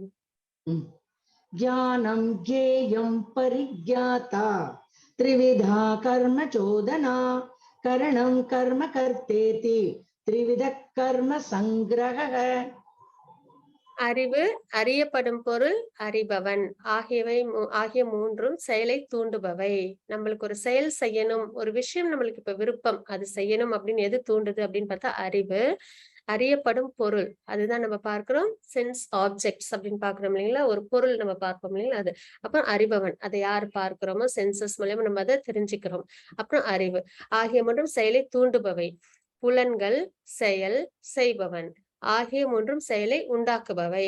ज्ञानं ज्ञेयं परिज्ञाता त्रिविधा कर्म चोदना करणं कर्म कर्तेति त्रिविध कर्म संग्रहः அறிவு, அறியப்படும் பொருள், அறிபவன் ஆகிய மூன்றும் செயலை தூண்டுபவை. நம்மளுக்கு ஒரு செயல் செய்யணும், ஒரு விஷயம் நம்மளுக்கு இப்ப விருப்பம், அது செய்யணும் அப்படின்னு எது தூண்டுது அப்படின்னு பார்த்தா அறிவு. அறியப்படும் பொருள், அதுதான் நம்ம பார்க்கிறோம். சென்ஸ் ஆப்ஜெக்ட்ஸ் அப்படின்னு பார்க்கிறோம் இல்லைங்களா, ஒரு பொருள் நம்ம பார்ப்போம் இல்லைங்களா, அது. அப்புறம் அறிபவன், அதை யார் பார்க்கிறோமோ சென்சஸ் மூலமா நம்ம அதை தெரிஞ்சுக்கிறோம். அப்புறம் அறிவு ஆகிய மூன்றும் செயலை தூண்டுபவை. புலன்கள் செயல் செய்பவன் ஆகிய மூன்றும் செயலை உண்டாக்குபவை.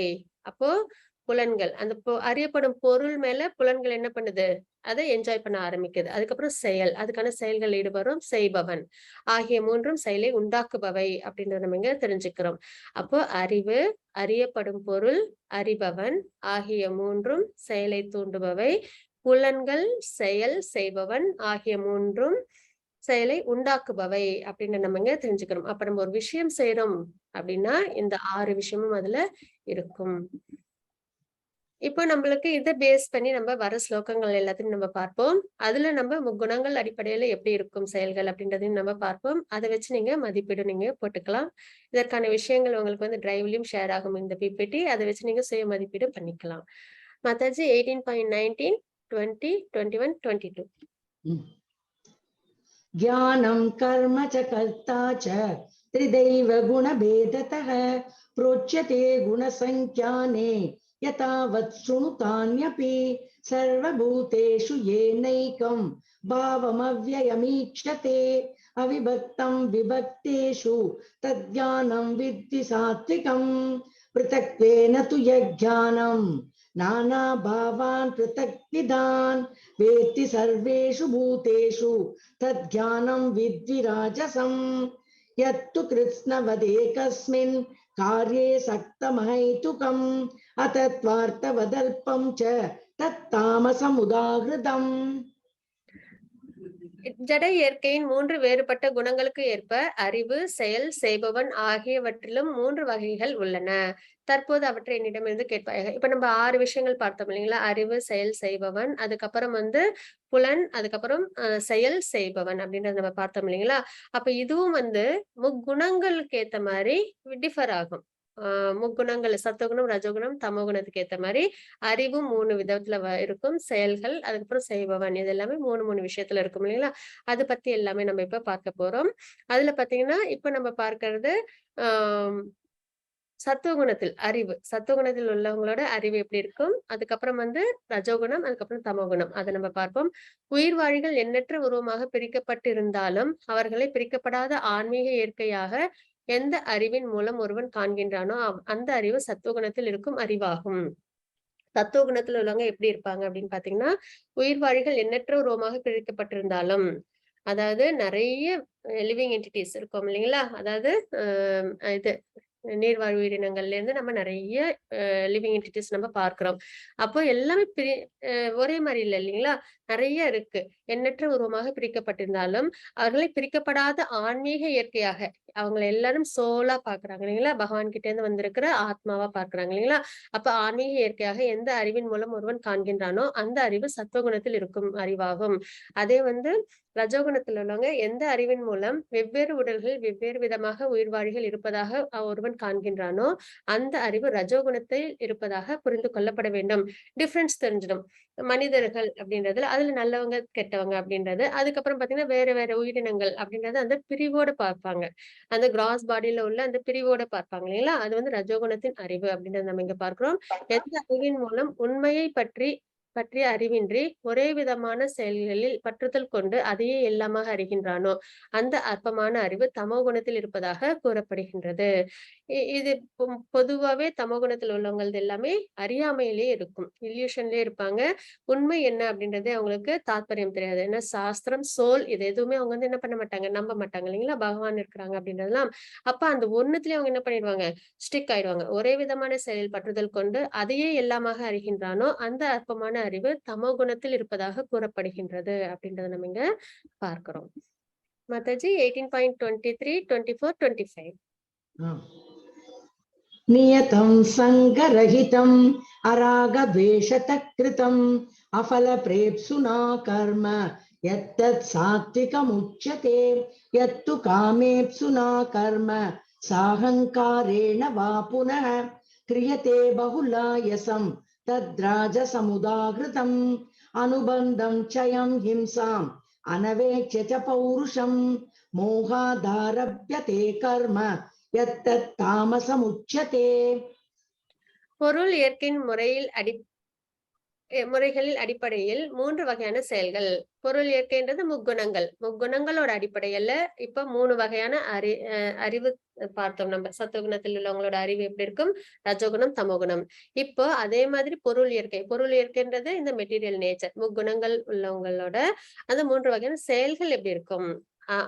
அப்போ புலன்கள், அந்த அறியப்படும் பொருள் மேல புலன்கள் என்ன பண்ணுது, அதை என்ஜாய் பண்ண ஆரம்பிக்குது. அதுக்கப்புறம் செயல், அதுக்கான செயல்கள் ஈடுபடும் செய்பவன் ஆகிய மூன்றும் செயலை உண்டாக்குபவை அப்படின்றத நம்ம இங்க தெரிஞ்சுக்கிறோம். அப்போ அறிவு, அறியப்படும் பொருள், அறிபவன் ஆகிய மூன்றும் செயலை தூண்டுபவை. புலன்கள் செயல் செய்பவன் ஆகிய மூன்றும் செயலை உண்டாக்குபவை அப்படின்னு நம்ம இங்க தெரிஞ்சுக்கிறோம். அப்ப நம்ம ஒரு விஷயம் செய்யறோம் அப்படின்னா இந்த 6 விஷயமும் அதுல இருக்கும். இப்போ நம்மளுக்கு இதை பேஸ் பண்ணி நம்ம வர ஸ்லோகங்கள் எல்லாத்தையும் நம்ம பார்ப்போம். அதுல நம்ம முக்குணங்கள் அடிப்படையில எப்படி இருக்கும் செயல்கள் அப்படின்றதையும் நம்ம பார்ப்போம். அதை வச்சு நீங்க மதிப்பீடு நீங்க போட்டுக்கலாம். இதற்கான விஷயங்கள் உங்களுக்கு வந்து டிரைவ்லயும் ஷேர் ஆகும் இந்த பிபிடி. அதை வச்சு நீங்க சுய மதிப்பீடு பண்ணிக்கலாம். மாதாஜி 18.19, 20, 21, 22. ज्ञानं कर्म च कर्ता च त्रिदैव गुणभेदतः प्रोच्यते गुणसंख्याने यतावत् शृणुतान्यपि सर्वभूतेषु येनैकं भावमव्ययमीक्षते अविभक्तं विभक्तेषु तज्ज्ञानं विद्धि सात्विकं पृथक्त्वेन तु यज्ञानं नाना भावान् पृथक्विदान् वेत्ति सर्वेषु भूतेषु तज्ज्ञानं विद्धि राजसं यत्तु कृत्स्नवदेकस्मिन् कार्ये सक्तमहैतुकम् अतत्वार्थवदल्पं च तत्तामसमुदाहृतम्. ஜட இயற்கையின் 3 வேறுபட்ட குணங்களுக்கு ஏற்ப அறிவு செயல் செய்பவன் ஆகியவற்றிலும் 3 வகைகள் உள்ளன. தற்போது அவற்றை என்னிடமிருந்து கேட்பாயாக. இப்ப நம்ம 6 விஷயங்கள் பார்த்தோம் இல்லைங்களா, அறிவு செயல் செய்பவன், அதுக்கப்புறம் வந்து புலன், அதுக்கப்புறம் செயல் செய்பவன் அப்படின்றத நம்ம பார்த்தோம் இல்லைங்களா. அப்ப இதுவும் வந்து முக்குணங்களுக்கு ஏத்த மாதிரி டிஃபர் ஆகும். முக்குணங்கள் சத்துவகுணம் ரஜோகுணம் தமோகுணத்துக்கு ஏத்த மாதிரி அறிவும் 3 விதத்துல இருக்கும். செயல்கள் அதுக்கப்புறம் செய்பவன் இது எல்லாமே 3 விஷயத்துல இருக்கும் இல்லைங்களா. அது பத்தி எல்லாமே நம்ம இப்ப பார்க்க போறோம். அதுல பாத்தீங்கன்னா இப்ப நம்ம பார்க்கிறது ஆஹ் சத்துவகுணத்தில் அறிவு, சத்துவகுணத்தில் உள்ளவங்களோட அறிவு எப்படி இருக்கும், அதுக்கப்புறம் வந்து ரஜோகுணம், அதுக்கப்புறம் தமோகுணம், அதை நம்ம பார்ப்போம். உயிர்வாழிகள் எண்ணற்ற உருவமாக பிரிக்கப்பட்டிருந்தாலும் அவர்களை பிரிக்கப்படாத ஆன்மீக இயற்கையாக எந்த அறிவின் மூலம் ஒருவன் காண்கின்றானோ அந்த அறிவு சத்துவகுணத்தில் இருக்கும் அறிவாகும். தத்துவகுணத்துல உள்ளவங்க எப்படி இருப்பாங்க அப்படின்னு பாத்தீங்கன்னா, உயிர்வாழிகள் எண்ணற்ற உருவமாக பிரிக்கப்பட்டிருந்தாலும், அதாவது நிறைய லிவிங் என்டிட்டிஸ் இருக்கும் இல்லைங்களா, அதாவது இது நீர்வாழ் உயிரினங்கள்ல இருந்து நம்ம நிறைய லிவிங் என்டிட்டிஸ் நம்ம பார்க்கிறோம். அப்போ எல்லாமே ஒரே மாதிரி இல்லை இல்லைங்களா, நிறைய இருக்கு. எண்ணற்ற உருவமாக பிரிக்கப்பட்டிருந்தாலும் அவர்களை பிரிக்கப்படாத ஆன்மீக இயற்கையாக அவங்களை எல்லாரும் சோலா பாக்குறாங்க இல்லைங்களா, பகவான் கிட்ட இருந்து வந்திருக்கிற ஆத்மாவா பார்க்கிறாங்க இல்லைங்களா. அப்ப ஆன்மீக இயற்கையாக எந்த அறிவின் மூலம் ஒருவன் காண்கின்றானோ அந்த அறிவு சத்துவகுணத்தில் இருக்கும் அறிவாகும். அதே வந்து ரஜோகுணத்தில் உள்ளவங்க எந்த அறிவின் மூலம் வெவ்வேறு உடல்கள் வெவ்வேறு விதமாக உயிர்வாழிகள் இருப்பதாக ஒருவன் காண்கின்றானோ அந்த அறிவு ரஜோகுணத்தில் இருப்பதாக புரிந்து கொள்ளப்பட வேண்டும். டிஃபரன்ஸ் தெரிஞ்சிடும். மனிதர்கள் அப்படின்றதுல அதுல நல்லவங்க கெட்டவங்க அப்படின்றது, அதுக்கப்புறம் பாத்தீங்கன்னா வேற வேற உயிரினங்கள் அப்படின்றது அந்த பிரிவோட பார்ப்பாங்க. அந்த கிராஸ் பாடியில உள்ள அந்த பிரிவோட பார்ப்பாங்க இல்லைங்களா, அது வந்து ரஜோகுணத்தின் அறிவு அப்படின்றத நம்ம இங்க பார்க்கிறோம். எந்த அறிவின் மூலம் உண்மையை பற்றிய அறிவின்றி ஒரே விதமான செயல்களில் பற்றுதல் கொண்டு அதையே எல்லாமாக அறிகின்றானோ அந்த அற்பமான அறிவு தமோகுணத்தில் இருப்பதாக கூறப்படுகின்றது. இது பொதுவாவே தமோகுணத்தில் உள்ளவங்களது எல்லாமே அறியாமையிலே இருக்கும், இல்யூஷன்லயே இருப்பாங்க. உண்மை என்ன அப்படின்றது அவங்களுக்கு தாத்பரியம் தெரியாது. ஏன்னா சாஸ்திரம் சோல் இது எதுவுமே அவங்க வந்து என்ன பண்ண மாட்டாங்க, நம்ப மாட்டாங்க இல்லைங்களா, பகவான் இருக்கிறாங்க அப்படின்றதுலாம். அப்ப அந்த ஒண்ணுத்துலயே அவங்க என்ன பண்ணிடுவாங்க, ஸ்டிக் ஆயிடுவாங்க. ஒரே விதமான செயலில் பற்றுதல் கொண்டு அதையே எல்லாமாக அறிகின்றானோ அந்த அற்பமான அறிவு தமோகுணத்தில் இருப்பதாக கூறப்படுகின்றது அப்படின்றத நம்ம இங்க பார்க்கிறோம். மாதாஜி 18.23, 24, 25. नियतं संगरहितम् अरागद्वेषतकृतम् अफलप्रेप्सुना कर्म यत्तत् सात्विकमुच्यते यत्तु कामेप्सुना कर्म साहंकारेण वा पुनः क्रियते बहुलायसं तद्राजसमुदाहृतम् अनुबन्धं चयं हिंसाम् अनवेक्ष्य च पौरुषं मोहादारभ्यते कर्म यत्तत् तामसमुच्यते. பொருள் இயற்கையின் முறைகளில் அடிப்படையில் 3 வகையான செயல்கள். பொருள் இயற்கைன்றது முக்குணங்கள். முக்குணங்களோட அடிப்படையில இப்ப 3 வகையான அறிவு பார்த்தோம் நம்ம. சத்துவகுணத்தில் உள்ளவங்களோட அறிவு எப்படி இருக்கும்? ரஜோகுணம், தமோகுணம். இப்போ அதே மாதிரி பொருள் இயற்கை. பொருள் இயற்கைன்றது இந்த மெட்டீரியல் நேச்சர். முக்குணங்கள் உள்ளவங்களோட அந்த 3 வகையான செயல்கள் எப்படி இருக்கும்?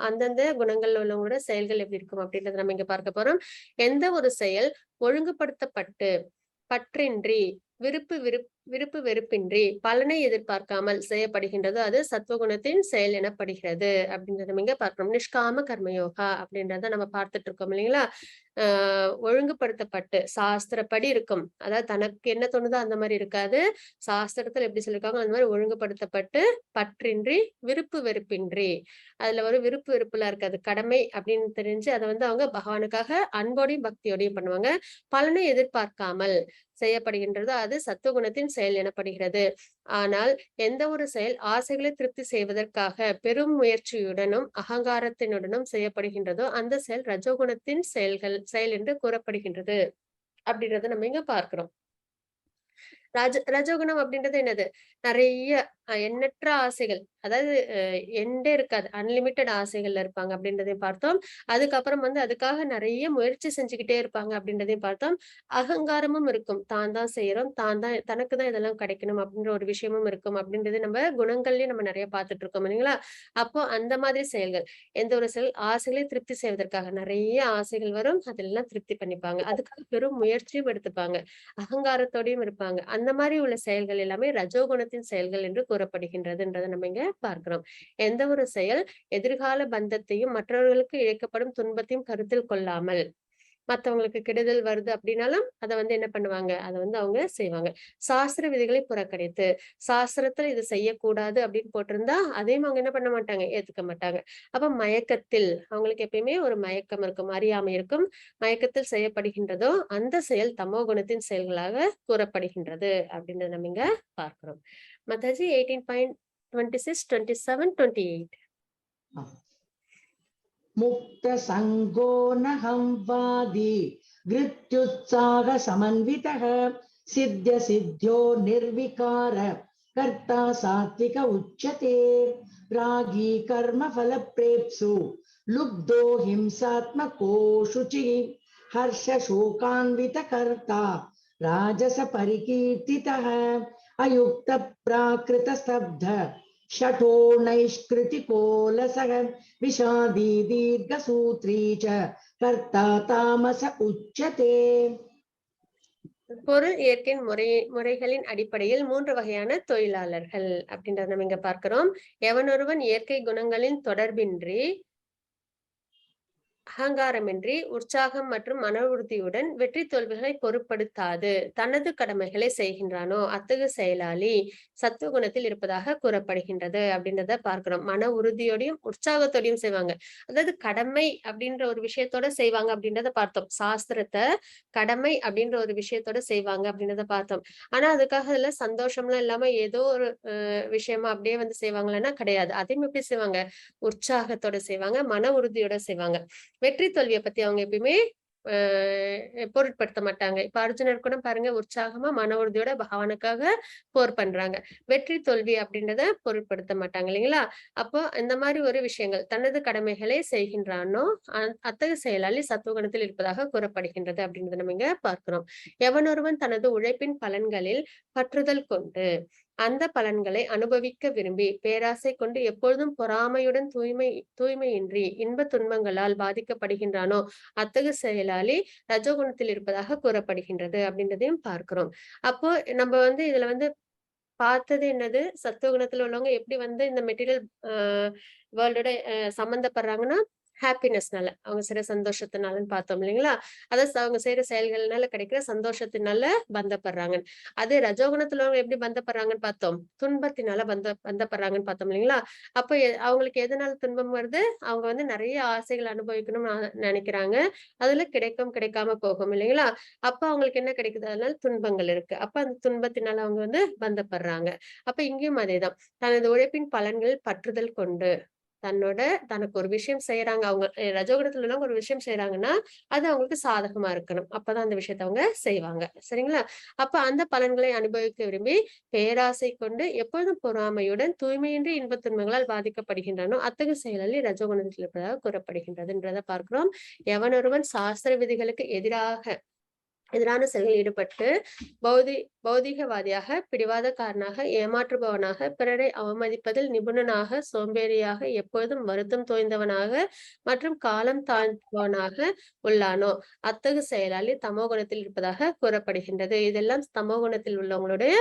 அந்தந்த குணங்கள்ல உள்ளவங்களோட செயல்கள் எப்படி இருக்கும் அப்படின்றத நம்ம இங்க பார்க்க போறோம். எந்த ஒரு செயல் ஒழுங்குபடுத்தப்பட்டு பற்றின்றி விருப்பு வெறுப்பின்றி பலனை எதிர்பார்க்காமல் செய்யப்படுகின்றதோ அது சத்துவகுணத்தின் செயல் எனப்படுகிறது அப்படின்றத நம்ம இங்க பார்க்கணும். நிஷ்காம கர்மயோகா அப்படின்றத நம்ம பார்த்துட்டு இருக்கோம் இல்லைங்களா? ஒழுங்குபடுத்தப்பட்டு சாஸ்திரப்படி இருக்கும். அதாவது தனக்கு என்ன தோணுதோ அந்த மாதிரி இருக்காது. சாஸ்திரத்துல எப்படி சொல்லிருக்காங்க அந்த மாதிரி ஒழுங்குபடுத்தப்பட்டு பற்றின்றி விருப்பு வெறுப்பின்றி, அதுல ஒரு விருப்பு வெறுப்புலாம் இருக்காது. கடமை அப்படின்னு தெரிஞ்சு அதை வந்து அவங்க பகவானுக்காக அன்போடையும் பக்தியோடையும் பண்ணுவாங்க. பலனை எதிர்பார்க்காமல் செய்யப்படுகின்றது அது சத்துவகுணத்தின் செயல் எனப்படுகிறது. ஆனால் எந்த ஒரு செயல் ஆசைகளை திருப்தி செய்வதற்காக பெரும் முயற்சியுடனும் அகங்காரத்தினுடனும் செய்யப்படுகின்றதோ அந்த செயல் ரஜோகுணத்தின் செயல் என்று கூறப்படுகின்றது அப்படின்றத நம்ம இங்க பார்க்கிறோம். ரஜோகுணம் அப்படின்றது என்னது? நிறைய எண்ணற்ற ஆசைகள், அதாவது எண்டே இருக்காது, அன்லிமிட்டெட் ஆசைகள்ல இருப்பாங்க அப்படின்றதையும் பார்த்தோம். அதுக்கப்புறம் வந்து அதுக்காக நிறைய முயற்சி செஞ்சுக்கிட்டே இருப்பாங்க அப்படின்றதையும் பார்த்தோம். அகங்காரமும் இருக்கும். தான் தான் செய்யறோம், தனக்கு தான் இதெல்லாம் கிடைக்கணும் அப்படின்ற ஒரு விஷயமும் இருக்கும் அப்படின்றது நம்ம குணங்கள்லயும் நம்ம நிறைய பார்த்துட்டு இருக்கோம் இல்லைங்களா? அப்போ அந்த மாதிரி செயல்கள், எந்த ஒரு செயல் ஆசைகளை திருப்தி செய்வதற்காக நிறைய ஆசைகள் வரும், அதெல்லாம் திருப்தி பண்ணிப்பாங்க. அதுக்காக பெரும் முயற்சியும் எடுத்துப்பாங்க, அகங்காரத்தோடையும் இருப்பாங்க. அந்த மாதிரி உள்ள செயல்கள் எல்லாமே ரஜோகுணத்தின் செயல்கள் என்று கூறப்படுகின்றதுன்றதை நம்ம இங்க பார்க்கிறோம். எந்த ஒரு செயல் எதிர்கால பந்தத்தையும் மற்றவர்களுக்கு இழைக்கப்படும் துன்பத்தையும் கருத்தில் கொள்ளாமல், மத்தவங்களுக்கு கெடுதல் வருது அப்படின்னாலும் அதை வந்து என்ன பண்ணுவாங்க, அதை வந்து அவங்க செய்வாங்க. சாஸ்திர விதிகளை புறக்கணித்து, சாஸ்திரத்துல இது செய்யக்கூடாது அப்படின்னு போட்டிருந்தா அதையும் அவங்க என்ன பண்ண மாட்டாங்க, ஏத்துக்க மாட்டாங்க. அப்ப மயக்கத்தில், அவங்களுக்கு எப்பயுமே ஒரு மயக்கம் இருக்கும், அறியாமை இருக்கும். மயக்கத்தில் செய்யப்படுகின்றதோ அந்த செயல் தமோ குணத்தின் செயல்களாக கூறப்படுகின்றது அப்படின்றத நம்ம இங்க பார்க்கிறோம். மத்தாஜி 18.26, 27, 28. मुक्त संगो नहं वादी गृत्युत्साह समन्वितः सिद्ध्य सिद्ध्यो निर्विकार कर्ता सात्विक उच्यते रागी कर्म फल प्रेप्सु लुब्धो हिंसात्मको शुचिः हर्ष शोकान्वित कर्ता राजस परिकीर्तितः अयुक्त प्राकृत स्तब्ध षठो नैष्कृतिको लसः विषादी दीर्घसूत्री च कर्ता तामस उच्यते. பொருள் இயற்கையின் முறைகளின் அடிப்படையில் 3 வகையான தொழிலாளர்கள் அப்படின்றத நம்ம இங்க பார்க்கிறோம். எவனொருவன் இயற்கை குணங்களின் தொடர்பின்றி அகங்காரமின்றி உற்சாகம் மற்றும் மன உறுதியுடன் வெற்றி தோல்விகளை பொருட்படுத்தாது தனது கடமைகளை செய்கின்றானோ அத்தகு செயலாளி சத்துவகுணத்தில் இருப்பதாக கூறப்படுகின்றது அப்படின்றத பார்க்கிறோம். மன உறுதியோடையும் உற்சாகத்தோடையும் செய்வாங்க. அதாவது கடமை அப்படின்ற ஒரு விஷயத்தோட செய்வாங்க அப்படின்றத பார்த்தோம். சாஸ்திரத்தை கடமை அப்படின்ற ஒரு விஷயத்தோட செய்வாங்க அப்படின்றத பார்த்தோம். ஆனா அதுக்காக அதுல சந்தோஷம்லாம் இல்லாம ஏதோ ஒரு விஷயமா அப்படியே வந்து செய்வாங்களன்னா கிடையாது. அதையும் எப்படி செய்வாங்க? உற்சாகத்தோட செய்வாங்க, மன உறுதியோட செய்வாங்க. வெற்றி தோல்வியை பத்தி அவங்க எப்பயுமே பொருட்படுத்த மாட்டாங்க. இப்ப அர்ஜுனர் கூட பாருங்க, உற்சாகமா மன உறுதியோட பகவானுக்காக போர் பண்றாங்க. வெற்றி தோல்வி அப்படின்றத பொருட்படுத்த மாட்டாங்க இல்லைங்களா? அப்போ இந்த மாதிரி ஒரு விஷயங்கள் தனது கடமைகளை செய்கின்றானோ அத்தகைய செயலாளி சத்துவகுணத்தில் இருப்பதாக கூறப்படுகின்றது அப்படின்றத நம்ம இங்க பார்க்கிறோம். எவனொருவன் தனது உழைப்பின் பலன்களில் பற்றுதல் கொண்டு அந்த பலன்களை அனுபவிக்க விரும்பி பேராசை கொண்டு எப்பொழுதும் பொறாமையுடன் தூய்மையின்றி இன்ப துன்பங்களால் பாதிக்கப்படுகின்றானோ அத்தகு செயலாளி ரஜோகுணத்தில் இருப்பதாக கூறப்படுகின்றது அப்படின்றதையும் பார்க்கிறோம். அப்போ நம்ம வந்து இதுல வந்து பார்த்தது என்னது, சத்துவகுணத்துல உள்ளவங்க எப்படி வந்து இந்த மெட்டீரியல் வேர்ல்டோட சம்பந்தப்படுறாங்கன்னா ஹாப்பினஸ்னால, அவங்க செய்ற சந்தோஷத்தினாலன்னு பார்த்தோம் இல்லைங்களா? அதாவது அவங்க செய்ற செயல்கள்னால கிடைக்கிற சந்தோஷத்தினால பந்தப்படுறாங்க. அதே ரஜோகுணத்துல உள்ளவங்க எப்படி பந்தப்படுறாங்கன்னு பார்த்தோம். துன்பத்தினால பந்தப்படுறாங்கன்னு பார்த்தோம் இல்லைங்களா? அப்ப அவங்களுக்கு எதனால துன்பம் வருது? அவங்க வந்து நெறைய ஆசைகள் அனுபவிக்கணும்னு நெனைக்கிறாங்க. அதுல கிடைக்கும், கிடைக்காம போகும் இல்லைங்களா? அப்ப அவங்களுக்கு என்ன கிடைக்குது? அதனால துன்பங்கள் இருக்கு. அப்ப அந்த துன்பத்தினால அவங்க வந்து பந்தப்படுறாங்க. அப்ப இங்கேயும் அதேதான். தனது உழைப்பின் பலன்கள் பற்றுதல் கொண்டு தனக்கு ஒரு விஷயம் செய்யறாங்க. அவங்க ரஜோகுணத்துல உள்ளவங்க ஒரு விஷயம் செய்யறாங்கன்னா, அது அவங்களுக்கு சாதகமா இருக்கணும். அப்பதான் அந்த விஷயத்த அவங்க செய்வாங்க. சரிங்களா? அப்ப அந்த பலன்களை அனுபவிக்க விரும்பி, பேராசை கொண்டு எப்பொழுதும் பொறாமையுடன் தூய்மையின்றி இன்பத் துன்பங்களால் பாதிக்கப்படுகின்றனோ, அத்தகு செயல்களில் ரஜோகுணத்தில் இருப்பதாக கூறப்படுகின்றதுன்றத பார்க்கிறோம். எவனொருவன் சாஸ்திர விதிகளுக்கு எதிரான செயல்களில் ஈடுபட்டு பௌதி பௌதிகவாதியாக, பிடிவாதக்காரனாக, ஏமாற்றுபவனாக, பிறரை அவமதிப்பதில் நிபுணனாக, சோம்பேறியாக, எப்பொழுதும் வருத்தம் தோய்ந்தவனாக மற்றும் காலம் தாழ்ந்தவனாக உள்ளானோ, அத்தகு செயலாளி தமோ குணத்தில் இருப்பதாக கூறப்படுகின்றது. இதெல்லாம் தமோ குணத்தில் உள்ளவங்களுடைய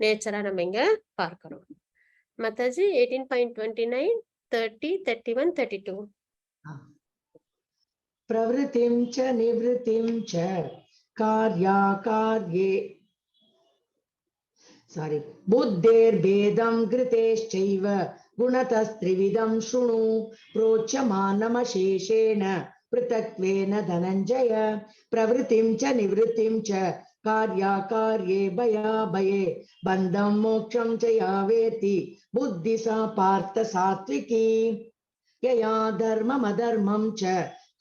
நேச்சரா நம்ம இங்க பார்க்கிறோம். மத்தாஜி 18.29, 30, 31, 32. प्रवृत्तिं च निवृत्तिं च कार्याकार्ये बुद्धेर्भेदं कृतेश्चैव गुणतस्त्रिविधं शृणु प्रोच्यमानमशेषेण पृथक्त्वेन धनञ्जय प्रवृत्तिं च निवृत्तिं च कार्याकार्ये भयाभये बन्धं मोक्षं च या वेत्ति बुद्धि सा पार्थ सात्विकी यया धर्ममधर्मं च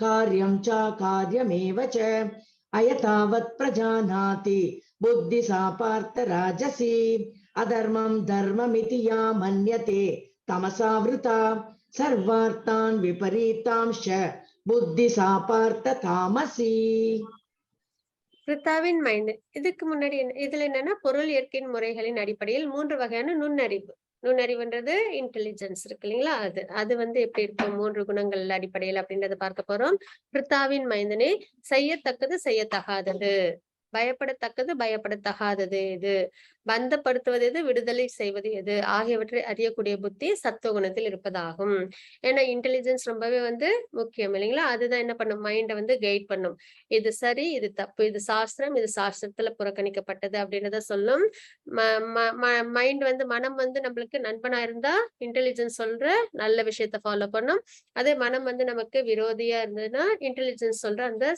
कार्यं च कार्यमेव च अयतावत् प्रजानाति बुद्धि सा पार्थ राजसी अधर्मं धर्ममिति या मन्यते तमसा वृता सर्वार्थान् विपरीतांश्च बुद्धि सा पार्थ तामसी. பிரித்தாவின் மைண்ட் இதுக்கு முன்னாடி இதுல என்னன்னா பொருள் இயற்கையின் முறைகளின் அடிப்படையில் 3 வகையான நுண்ணறிவு. நுண்ணறிவுன்றது இன்டெலிஜென்ஸ் இருக்கு இல்லைங்களா? அது வந்து எப்படி இருக்கும் 3 குணங்கள் அடிப்படையில் அப்படின்றத பார்க்க போறோம். பிரித்தாவின் மைந்தனே, செய்யத்தக்கது செய்யத்தகாதது, பயப்படத்தக்கது பயப்படத்தகாதது எது, பந்தப்படுத்துவது எது, விடுதலை செய்வது எது ஆகியவற்றை அறியக்கூடிய புத்தி சத்துவகுணத்தில் இருப்பதாகும். ஏன்னா இன்டெலிஜென்ஸ் ரொம்பவே வந்து முக்கியம் இல்லைங்களா? அதுதான் என்ன பண்ணும், மைண்டை வந்து கைட் பண்ணும். இது சரி, இது தப்பு, இது சாஸ்திரம், இது சாஸ்திரத்துல புறக்கணிக்கப்பட்டது அப்படின்றத சொல்லும். மைண்ட் வந்து மனம் வந்து நம்மளுக்கு நண்பனா இருந்தா இன்டெலிஜென்ஸ் சொல்ற நல்ல விஷயத்த ஃபாலோ பண்ணும். அதே மனம் வந்து நமக்கு விரோதியா இருந்ததுன்னா இன்டெலிஜென்ஸ் சொல்ற அந்த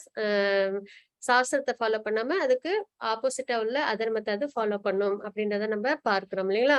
சாஸ்திரத்தை ஃபாலோ பண்ணாம அதுக்கு ஆப்போசிட்டா உள்ள அதர்மத்தை அது ஃபாலோ பண்ணும் அப்படின்றத நம்ம பார்க்கிறோம் இல்லைங்களா?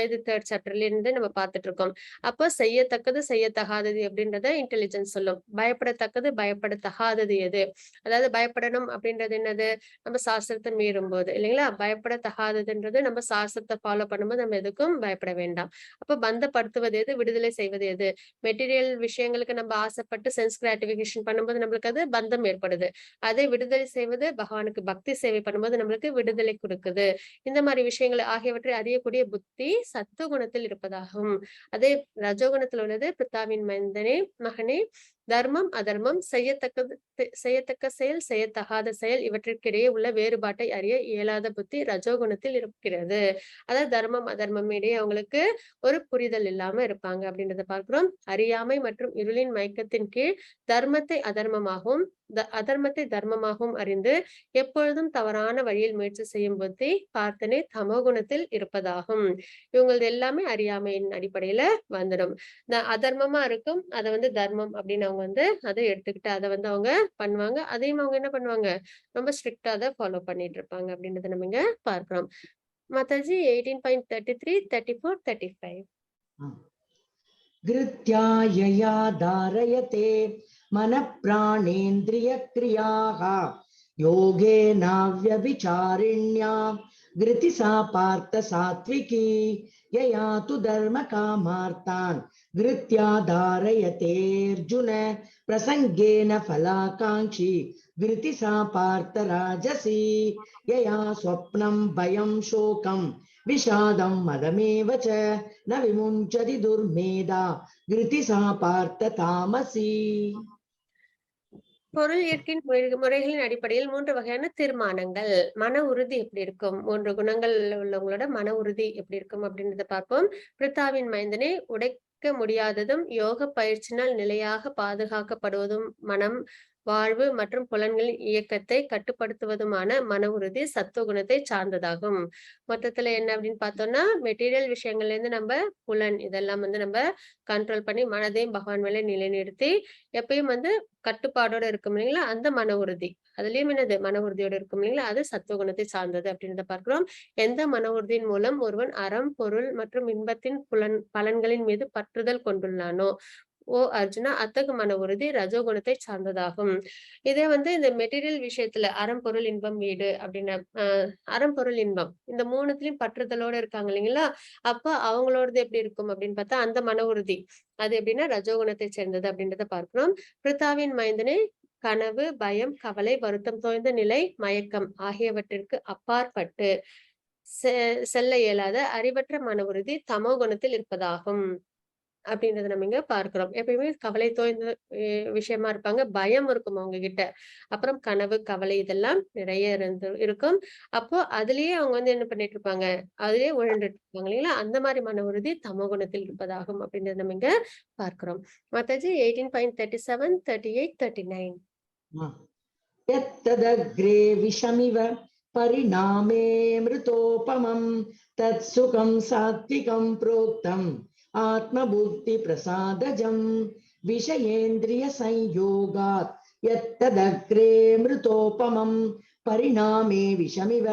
இது 3rd சாப்டர்ல இருந்து நம்ம பார்த்துட்டு இருக்கோம். அப்போ செய்யத்தக்கது செய்யத்தகாதது அப்படின்றத இன்டெலிஜென்ஸ் சொல்லும். பயப்படத்தக்கது பயப்படத்தகாதது எது, அதாவது பயப்படணும் அப்படின்றது என்னது, நம்ம சாஸ்திரத்தை மீறும் போது இல்லைங்களா? பயப்படத்தகாததுன்றது நம்ம சாஸ்திரத்தை ஃபாலோ பண்ணும்போது நம்ம எதுக்கும் பயப்பட வேண்டாம். அப்ப பந்தப்படுத்துவது எது, விடுதலை செய்வது எது, மெட்டீரியல் விஷயங்களுக்கு நம்ம ஆசைப்பட்டு சென்ஸ் கிராட்டிபிகேஷன் பண்ணும்போது நம்மளுக்கு அது பந்தம் ஏற்படுது. அதே விடுதலை செய்வது பகவானுக்கு பக்தி சேவை பண்ணும்போது நம்மளுக்கு விடுதலை கொடுக்குது. இந்த மாதிரி விஷயங்கள் ஆகியவற்றை அறியக்கூடிய புத்தி சத்துவ குணத்தில் இருப்பதாகும். அதே ரஜோகுணத்தில் உள்ளது பித்தாவின் மைந்தனே மகனே, தர்மம் அதர்மம், செய்யத்தக்க செயல் செய்யத்தகாத செயல் இவற்றிற்கிடையே உள்ள வேறுபாட்டை அறிய இயலாத புத்தி ரஜோகுணத்தில் இருக்கிறது. அதாவது தர்மம் அதர்மம் இடையே அவங்களுக்கு ஒரு புரிதல் இல்லாம இருப்பாங்க அப்படின்றத பார்க்கிறோம். அறியாமை மற்றும் இருளின் மயக்கத்தின் கீழ் தர்மத்தை அதர்மமாகவும் அதர்மத்தை தர்மமாகவும் அறிந்து எப்பொழுதும் தவறான வழியில் முயற்சி செய்யும் புத்தி பார்த்தனே தமோகுணத்தில் இருப்பதாகும். இவங்களது எல்லாமே அறியாமையின் அடிப்படையில வந்துடும். அதர்மமா இருக்கும் அதை வந்து தர்மம் அப்படின்னு அவங்க வந்து அதை எடுத்துக்கிட்டு அதை வந்து அவங்க பண்ணுவாங்க. அதையும் அவங்க என்ன பண்ணுவாங்க, ரொம்ப ஸ்ட்ரிக்டா அதை ஃபாலோ பண்ணிட்டு இருப்பாங்க அப்படின்றத நம்ம இங்க பார்க்கிறோம். மாதாஜி 18.33, 34, 35. கிருத்யா யயா தாரயதே मनप्राणेन्द्रियक्रियाः योगेनाव्यभिचारिण्या घृति सा पार्थ सात्विकी यया तु धर्मकामार्तान् घृत्या धारयतेऽर्जुन प्रसङ्गेन फलाकाङ्क्षी घृति सा पार्थ राजसी यया स्वप्नं भयं शोकं விஷாதம் மதமேவ ச ந விமுஞ்சதி துர்மேதா கிருதி சா பார்த்த தாமசி. பொருள் இயற்கையின் முறைகளின் அடிப்படையில் 3 வகையான தீர்மானங்கள். மன உறுதி எப்படி இருக்கும், 3 குணங்கள் உள்ளவங்களோட மன உறுதி எப்படி இருக்கும் அப்படின்றத பார்ப்போம். பிரித்தாவின் மைந்தனே, தவிர்க்க முடியாததும் யோக பயிற்சியினால் நிலையாக பாதுகாக்கப்படுவதும் மனம், வாழ்வு மற்றும் புலன்களின் இயக்கத்தை கட்டுப்படுத்துவதுமான மன உறுதி சத்துவகுணத்தை சார்ந்ததாகும். மொத்தத்துல என்ன அப்படின்னு பார்த்தோம்னா, மெட்டீரியல் விஷயங்கள்ல இருந்து நம்ம புலன் இதெல்லாம் வந்து நம்ம கண்ட்ரோல் பண்ணி மனதையும் பகவான் மேல நிலைநிறுத்தி எப்பயும் வந்து கட்டுப்பாடோட இருக்கும் இல்லைங்களா, அந்த மன உறுதி. அதுலயும் என்னது மன உறுதியோட இருக்கும் இல்லைங்களா, அது சத்துவகுணத்தை சார்ந்தது அப்படின்றத பார்க்கிறோம். எந்த மன உறுதியின் மூலம் ஒருவன் அறம், பொருள் மற்றும் இன்பத்தின் பலன்களின் மீது பற்றுதல் கொண்டுள்ளானோ, ஓ அர்ஜுனா, அத்தகு மன உறுதி ரஜோகுணத்தை சார்ந்ததாகும். இதே வந்து இந்த மெட்டீரியல் விஷயத்துல அறம், பொருள், இன்பம், வீடு அப்படின்னு அறம், பொருள், இன்பம் இந்த மூணுத்துலயும் பற்றுதலோட இருக்காங்க இல்லைங்களா, அப்ப அவங்களோடது எப்படி இருக்கும் அப்படின்னு பார்த்தா அந்த மன உறுதி அது எப்படின்னா ரஜோகுணத்தை சேர்ந்தது அப்படின்றத பார்க்கிறோம். பிரித்தாவின் மைந்தனே, கனவு, பயம், கவலை, வருத்தம் தோய்ந்த நிலை, மயக்கம் ஆகியவற்றிற்கு அப்பாற்பட்டு செல்ல இயலாத அறிவற்ற மன உறுதி தமோ குணத்தில் இருப்பதாகும் அப்படின்றத நம்ம இங்க பார்க்கிறோம். எப்பயுமே கவலை தோய்ந்த விஷயமா இருப்பாங்க. பயம் இருக்கும் அவங்க கிட்ட. அப்புறம் கனவு, கவலை இதெல்லாம் நிறைய இருக்கும். அப்போ அதிலேயே அவங்க வந்து என்ன பண்ணிட்டு இருப்பாங்க? அதிலேயே உழண்டுட்டு இருப்பாங்க இல்லைங்களா? அந்த மாரி மன உறுதி தமோ குணத்தில் இருப்பதாகும் அப்படின்றத நம்ம இங்க பார்க்கிறோம். மாதாஜி 18.37, 38, 39. यत्तदग्रे विषमिव परिणामे मृतोपमं तत्सुखं सात्विकं प्रोक्तम् आत्मबुद्धिप्रसादजं विषयेन्द्रियसंयोगात् यत्तदग्रे मृतोपमं परिणामे विषमिव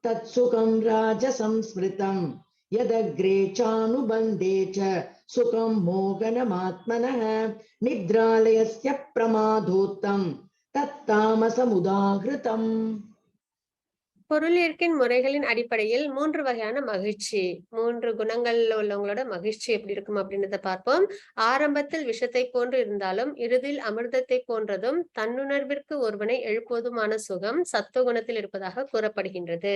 तत्सुखं राजसंस्मृतं यदग्रे चानुबन्धे च सुखं मोहनमात्मनः निद्रालयस्य प्रमादोत्तम् தத்தாமசமுதாகிருதம். பொருளியற்கின் முறைகளின் அடிப்படையில் 3 வகையான மகிழ்ச்சி, 3 குணங்கள்ல உள்ளவங்களோட மகிழ்ச்சி எப்படி இருக்கும் அப்படின்றத பார்ப்போம். ஆரம்பத்தில் விஷத்தை போன்று இருந்தாலும் இறுதியில் அமிர்தத்தை போன்றதும் தன்னுணர்விற்கு ஒருவனை எழுப்புவதுமான சுகம் சத்துவகுணத்தில் இருப்பதாக கூறப்படுகின்றது.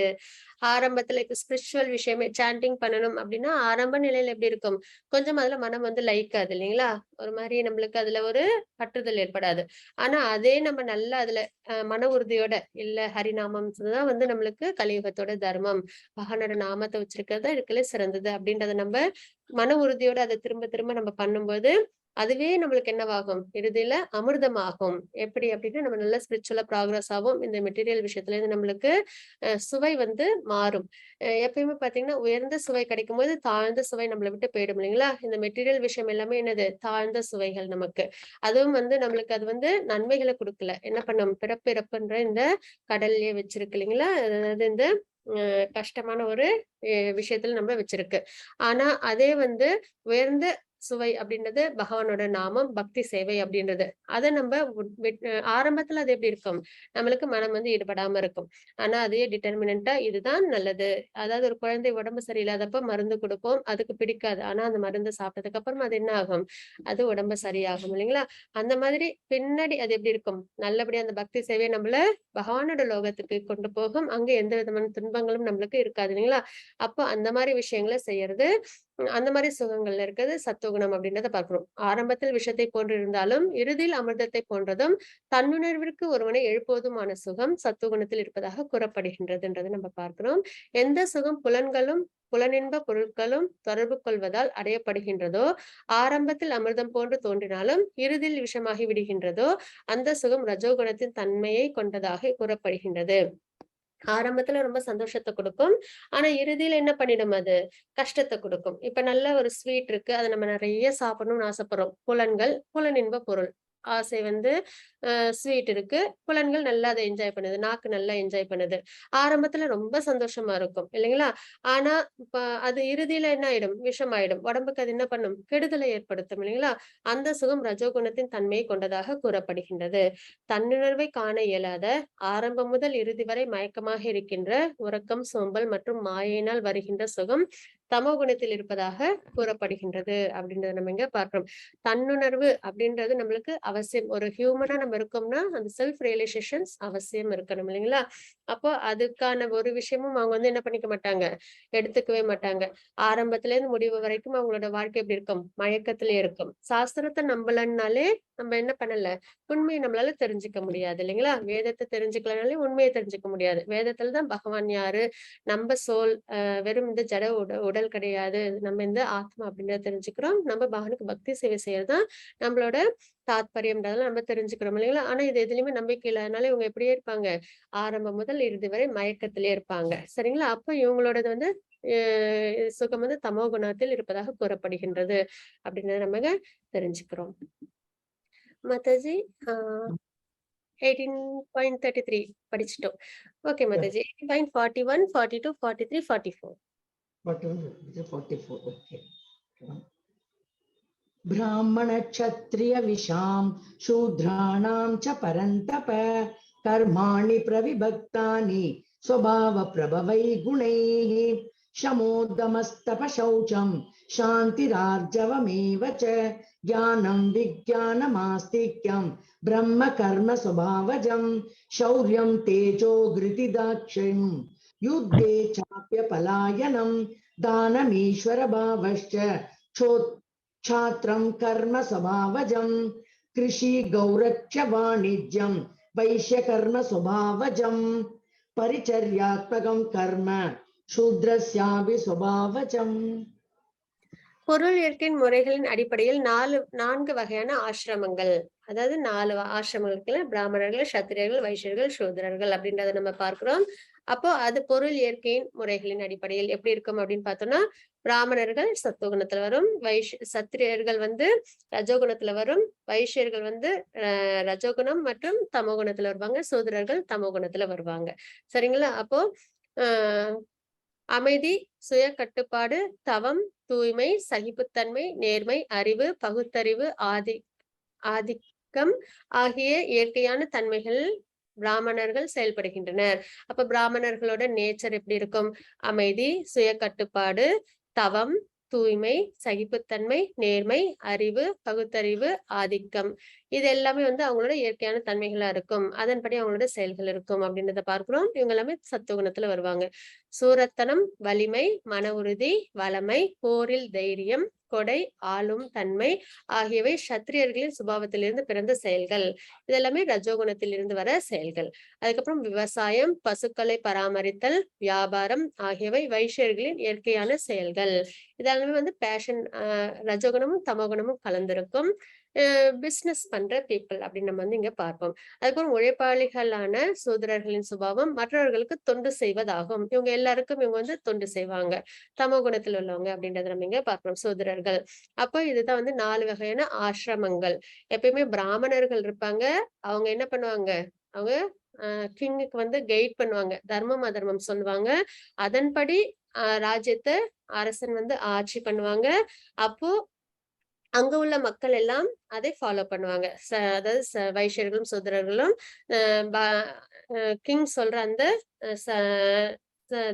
ஆரம்பத்துல ஸ்பிரிச்சுவல் விஷயமே சாண்டிங் பண்ணணும் அப்படின்னா ஆரம்ப நிலையில எப்படி இருக்கும், கொஞ்சம் அதுல மனம் வந்து லயிக்காது இல்லைங்களா, ஒரு மாதிரி நம்மளுக்கு அதுல ஒரு பற்றுதல் ஏற்படாது. ஆனா அதே நம்ம நல்லா அதுல மன உறுதியோட இல்ல ஹரிநாமம் தான் வந்து நம்மளுக்கு கலியுகத்தோட தர்மம், பகவானோட நாமத்தை வச்சிருக்கிறதா இருக்கல சிறந்தது அப்படின்றத நம்ம மன உறுதியோட அதை திரும்ப திரும்ப நம்ம பண்ணும்போது அதுவே நம்மளுக்கு என்னவாகும், இறுதியில அமிர்தமாகும். எப்படி அப்படின்னா நம்ம நல்ல ஸ்பிரிச்சுவலா ப்ராக்ரஸ் ஆகும். இந்த மெட்டீரியல் விஷயத்துல இருந்து நம்மளுக்கு சுவை வந்து மாறும். எப்பயுமே பாத்தீங்கன்னா உயர்ந்த சுவை கிடைக்கும் போது தாழ்ந்த சுவை நம்மளை விட்டு போயிடும் இல்லைங்களா. இந்த மெட்டீரியல் விஷயம் எல்லாமே என்னது தாழ்ந்த சுவைகள் நமக்கு. அதுவும் வந்து நம்மளுக்கு அது வந்து நன்மைகளை கொடுக்கல, என்ன பண்ணும் பிறப்பிறப்புன்ற இந்த கடல்லையே வச்சிருக்கு இல்லைங்களா, அதாவது இந்த கஷ்டமான ஒரு விஷயத்துல நம்ம வச்சிருக்கு. ஆனா அதே வந்து உயர்ந்த சுவை அப்படின்றது பகவானோட நாமம், பக்தி சேவை அப்படின்றது. அதை நம்ம ஆரம்பத்துல அது எப்படி இருக்கும், நம்மளுக்கு மனம் வந்து ஈடுபடாம இருக்கும். ஆனா அதே டிட்டர்மினண்டா இதுதான் நல்லது. அதாவது ஒரு குழந்தை உடம்பு சரியில்லாதப்ப மருந்து கொடுப்போம், அதுக்கு பிடிக்காது. ஆனா அந்த மருந்து சாப்பிட்டதுக்கு அப்புறம் அது என்ன ஆகும், அது உடம்பு சரியாகும் இல்லைங்களா. அந்த மாதிரி பின்னாடி அது எப்படி இருக்கும், நல்லபடியா அந்த பக்தி சேவை நம்மள பகவானோட லோகத்துக்கு கொண்டு போகும். அங்க எந்த விதமான துன்பங்களும் நம்மளுக்கு இருக்காது இல்லைங்களா. அப்போ அந்த மாதிரி விஷயங்களை செய்யறது, அந்த மாதிரி சுகங்கள்ல இருக்கிறது சத்துவகுணம் அப்படின்றத பார்க்கிறோம். ஆரம்பத்தில் விஷத்தை போன்று இருந்தாலும் இறுதியில் அமிர்தத்தை போன்றதும் தன்னுணர்விற்கு ஒருவனை எழுப்புவதுமான சுகம் சத்துவகுணத்தில் இருப்பதாக கூறப்படுகின்றதுன்றதை நம்ம பார்க்கிறோம். எந்த சுகம் புலன்களும் புலனின்ப பொருட்களும் தொடர்பு கொள்வதால் அடையப்படுகின்றதோ, ஆரம்பத்தில் அமிர்தம் போன்று தோன்றினாலும் இறுதியில் விஷமாகி விடுகின்றதோ, அந்த சுகம் ரஜோகுணத்தின் தன்மையை கொண்டதாக கூறப்படுகின்றது. ஆரம்பத்துல ரொம்ப சந்தோஷத்தை கொடுக்கும். ஆனா இறுதியில என்ன பண்ணிடும் அது, கஷ்டத்தை கொடுக்கும். இப்ப நல்ல ஒரு ஸ்வீட் இருக்கு, அதை நம்ம நிறைய சாப்பிடணும்னு ஆசைப்படுறோம். புலன்கள் புலனின்ப பொருள் ஆசை வந்து ஸ்வீட் இருக்கு, புலன்கள் நல்லா அதை என்ஜாய் பண்ணுது, நாக்கு நல்லா என்ஜாய் பண்ணுது. ஆரம்பத்துல ரொம்ப சந்தோஷமா இருக்கும் இல்லைங்களா. ஆனா இப்ப அது இறுதியில என்ன ஆயிடும், விஷம் ஆயிடும். உடம்புக்கு அது என்ன பண்ணும், கெடுதலை ஏற்படுத்தும் இல்லைங்களா. அந்த சுகம் ரஜோகுணத்தின் தன்மையை கொண்டதாக கூறப்படுகின்றது. தன்னுணர்வை காண இயலாத, ஆரம்பம் முதல் இறுதி வரை மயக்கமாக இருக்கின்ற உறக்கம், சோம்பல் மற்றும் மாயையினால் வருகின்ற சுகம் தமோ குணத்தில் இருப்பதாக கூறப்படுகின்றது அப்படின்றத நம்ம இங்க பார்க்கிறோம். தன்னுணர்வு அப்படின்றது நம்மளுக்கு அவசியம். ஒரு ஹியூமனா நம்ம இருக்கோம்னா அந்த செல்ஃப் ரியலைசேஷன்ஸ் அவசியம் இருக்கணும் இல்லைங்களா. அப்போ அதுக்கான ஒரு விஷயமும் அவங்க வந்து என்ன பண்ணிக்க மாட்டாங்க, எடுத்துக்கவே மாட்டாங்க. ஆரம்பத்துல இருந்து முடிவு வரைக்கும் அவங்களோட வாழ்க்கை எப்படி இருக்கும், மயக்கத்திலே இருக்கும். சாஸ்திரத்தை நம்பலன்னாலே நம்ம என்ன பண்ணல, உண்மையை நம்மளால தெரிஞ்சுக்க முடியாது இல்லைங்களா. வேதத்தை தெரிஞ்சுக்கலனாலே உண்மையை தெரிஞ்சுக்க முடியாது. வேதத்துல தான் பகவான் யாரு, நம்ம சோல் வெறும் இந்த ஜட உடல் உடல் கிடையாது, நம்ம இந்த ஆத்மா அப்படின்றத தெரிஞ்சுக்கிறோம். நம்ம பகவானுக்கு பக்தி சேவை செய்யறதுதான் நம்மளோட தாத்பரியம்ன்றதால நம்ம தெரிஞ்சுக்கிறோம் இல்லைங்களா? ஆனா இது எதுலயுமே நம்பிக்கை இல்ல. அதனால இவங்க எப்படியே இருப்பாங்க, ஆரம்பம் முதல் இறுதி வரை மயக்கத்திலே இருப்பாங்க. சரிங்களா? அப்ப இவங்களோடது வந்து சுகம் வந்து தமோ குணத்தில் இருப்பதாக கூறப்படுகின்றது அப்படின்றத நம்ம தெரிஞ்சுக்கிறோம். மாதாஜி 18.33 படிச்சிட்டோம். ஓகே மாதாஜி. 18.41, 42, 43, 44. 44. Okay. ब्राह्मण क्षत्रिय विशां शूद्राणां च परन्तप कर्माणि प्रविभक्तानि स्वभाव प्रभवै गुणैः शमोदमस्तप शौचं शान्तिरार्जवमेव च ज्ञानं विज्ञानमास्तिक्यं ब्रह्म कर्म स्वभावजं शौर्यं तेजो धृतिदाक्षिण्यं युद्धे चाप्यपलायनं दानमीश्वर भावश्च क्षात्रं कर्म स्वभावजं कृषि गौरक्ष्य वाणिज्यं वैश्य कर्म स्वभावजं परिचर्यात्मकं कर्म शूद्रस्यापि स्वभावजं. பொருள் இயற்கையின் முறைகளின் அடிப்படையில் 4 வகையான ஆசிரமங்கள், அதாவது 4 ஆசிரமங்களுக்கு பிராமணர்கள், சத்திரியர்கள், வைசியர்கள், சூத்திரர்கள் அப்படின்றத நம்ம பார்க்கிறோம். அப்போ அது பொருள் இயற்கையின் முறைகளின் அடிப்படையில் எப்படி இருக்கும் அப்படின்னு பார்த்தோம்னா, பிராமணர்கள் சத்துவகுணத்துல வரும், சத்திரியர்கள் வந்து ரஜோகுணத்துல வரும், வைசியர்கள் வந்து ரஜோகுணம் மற்றும் தமோகுணத்துல வருவாங்க, சூத்திரர்கள் தமோகுணத்துல வருவாங்க. சரிங்களா? அப்போ அமைதி, சுய கட்டுப்பாடு, தவம், தூய்மை, சகிப்புத்தன்மை, நேர்மை, அறிவு, பகுத்தறிவு, ஆதிக்கம் ஆகிய இயற்கையான தன்மைகள் பிராமணர்கள் செயல்படுகின்றனர். அப்ப பிராமணர்களோட நேச்சர் எப்படி இருக்கும்? அமைதி, சுய கட்டுப்பாடு, தவம், தூய்மை, சகிப்புத்தன்மை, நேர்மை, அறிவு, பகுத்தறிவு, ஆதிக்கம். இது எல்லாமே வந்து அவங்களோட இயற்கையான தன்மைகளா இருக்கும். அதன்படி அவங்களோட செயல்கள் இருக்கும் அப்படின்றத பார்க்கிறோம். இவங்க எல்லாமே சத்துவகுணத்துல வருவாங்க. சூரத்தனம், வலிமை, மன உறுதி, வளமை, போரில் தைரியம், கொடை, ஆளும் தன்மை ஆகியவை சத்திரியர்களின் சுபாவத்திலிருந்து பிறந்த செயல்கள். இதெல்லாமே ரஜோகுணத்தில் இருந்து வர செயல்கள். அதுக்கப்புறம் விவசாயம், பசுக்களை பராமரித்தல், வியாபாரம் ஆகியவை வைசியர்களின் இயற்கையான செயல்கள். இதெல்லாமே வந்து பேஷன், ரஜோகுணமும் தமோகுணமும் கலந்திருக்கும். பிசினஸ் பண்ற பீப்புள் அப்படின்னு நம்ம வந்து இங்க பார்ப்போம். அதுக்கப்புறம் உழைப்பாளிகளான சூத்திரர்களின் சுபாவம் மற்றவர்களுக்கு தொண்டு செய்வதாகும். இவங்க எல்லாருக்கும் இவங்க வந்து தொண்டு செய்வாங்க. தமோ குணத்தில் உள்ளவங்க அப்படின்றத நம்ம இங்க பார்க்கிறோம், சூத்திரர்கள். அப்போ இதுதான் வந்து 4 வகையான ஆசிரமங்கள். எப்பயுமே பிராமணர்கள் இருப்பாங்க. அவங்க என்ன பண்ணுவாங்க? அவங்க கிங்குக்கு வந்து கைட் பண்ணுவாங்க, தர்மம் அதர்மம் சொல்லுவாங்க. அதன்படி ராஜ்யத்தை அரசன் வந்து ஆட்சி பண்ணுவாங்க. அப்போ அங்க உள்ள மக்கள் எல்லாம் அதை ஃபாலோ பண்ணுவாங்க. அதாவது வைசியர்களும் சூத்திரர்களும் கிங் சொல்ற அந்த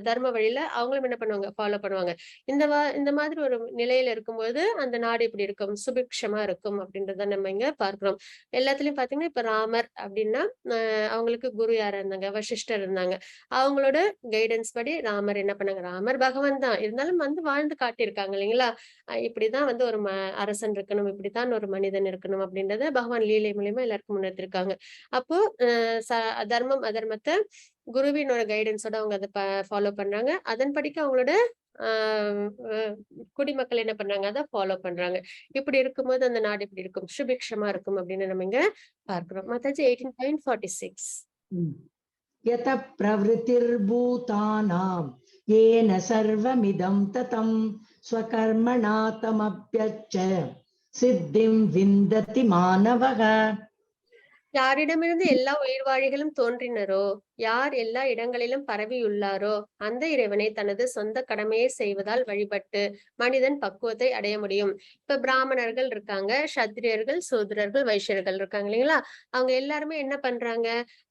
தர்ம வழியில அவங்களும் என்ன பண்ணுவாங்க? ஃபாலோ பண்ணுவாங்க. இந்த மாதிரி ஒரு நிலையில இருக்கும்போது அந்த நாடு இப்படி இருக்கும், சுபிக்ஷமா இருக்கும் அப்படின்றத நம்ம இங்க பார்க்கிறோம். எல்லாத்துலயும் பாத்தீங்கன்னா இப்ப ராமர் அப்படின்னா அவங்களுக்கு குரு யாரா இருந்தாங்க? வசிஷ்டர் இருந்தாங்க. அவங்களோட கைடன்ஸ் படி ராமர் என்ன பண்ணாங்க? ராமர் பகவான் தான் இருந்தாலும் வந்து வாழ்ந்து காட்டியிருக்காங்க இல்லைங்களா? இப்படிதான் வந்து ஒரு அரசன் இருக்கணும், இப்படித்தான் ஒரு மனிதன் இருக்கணும் அப்படின்றத பகவான் லீலை மூலியமா எல்லாருக்கும் முன்னெடுத்திருக்காங்க. அப்போ தர்மம் அதர்மத்தை குருவினோட கைடன்ஸோட அவங்க அதை ஃபாலோ பண்றாங்க. அதன்படிக்கு அவங்களோட குடிமக்கள் என்ன பண்றாங்க? அதை ஃபாலோ பண்றாங்க. இப்படி இருக்கும்போது அந்த நாடு இப்படி இருக்கும், சுபிக்ஷமா இருக்கும் அப்படின்னு நம்ம இங்க பார்க்கிறோம். மாதாஜி 18.46. யத பிரவருத்திர்பூதானாம் ஏன சர்வமிதம் ததம் ஸ்வகர்மணா தமப்யச்ச சித்திம் விந்ததி மானவக. யாரிடமிருந்து எல்லா உயிர்வாழிகளும் தோன்றினரோ, யார் எல்லா இடங்களிலும் பரவியுள்ளாரோ அந்த இறைவனை தனது சொந்த கடமையை செய்வதால் வழிபட்டு மனிதன் பக்குவத்தை அடைய முடியும். இப்ப பிராமணர்கள் இருக்காங்க, சத்திரியர்கள், சூத்திரர்கள், வைசியர்கள் இருக்காங்க இல்லைங்களா? அவங்க எல்லாருமே என்ன பண்றாங்க?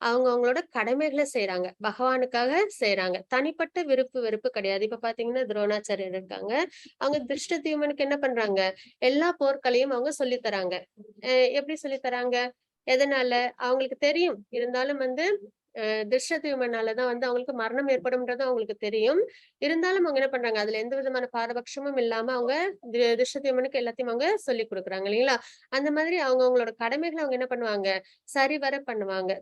அவங்க அவங்களோட கடமைகளை செய்யறாங்க, பகவானுக்காக செய்யறாங்க. தனிப்பட்ட விருப்பு வெறுப்பு கிடையாது. இப்ப பாத்தீங்கன்னா துரோணாச்சாரியர் இருக்காங்க. அவங்க திருஷ்டத்யும்னனுக்கு என்ன பண்றாங்க? எல்லா போர்களையும் அவங்க சொல்லி தராங்க. எப்படி சொல்லி தராங்க? எதனால? அவங்களுக்கு தெரியும். இருந்தாலும் வந்து திருஷ்டத்யுமனாலதான் வந்து அவங்களுக்கு மரணம் ஏற்படும்ன்றது அவங்களுக்கு தெரியும். இருந்தாலும் அவங்க என்ன பண்றாங்க, அதுல எந்த விதமான பாரபட்சமும் இல்லாம அவங்க திருஷ்டத்யுமனுக்கு எல்லாத்தையும் அவங்க சொல்லிக் கொடுக்குறாங்க இல்லைங்களா? அந்த மாதிரி அவங்களோட கடமைகளை அவங்க என்ன பண்ணுவாங்க, சரிவர பண்ணுவாங்க.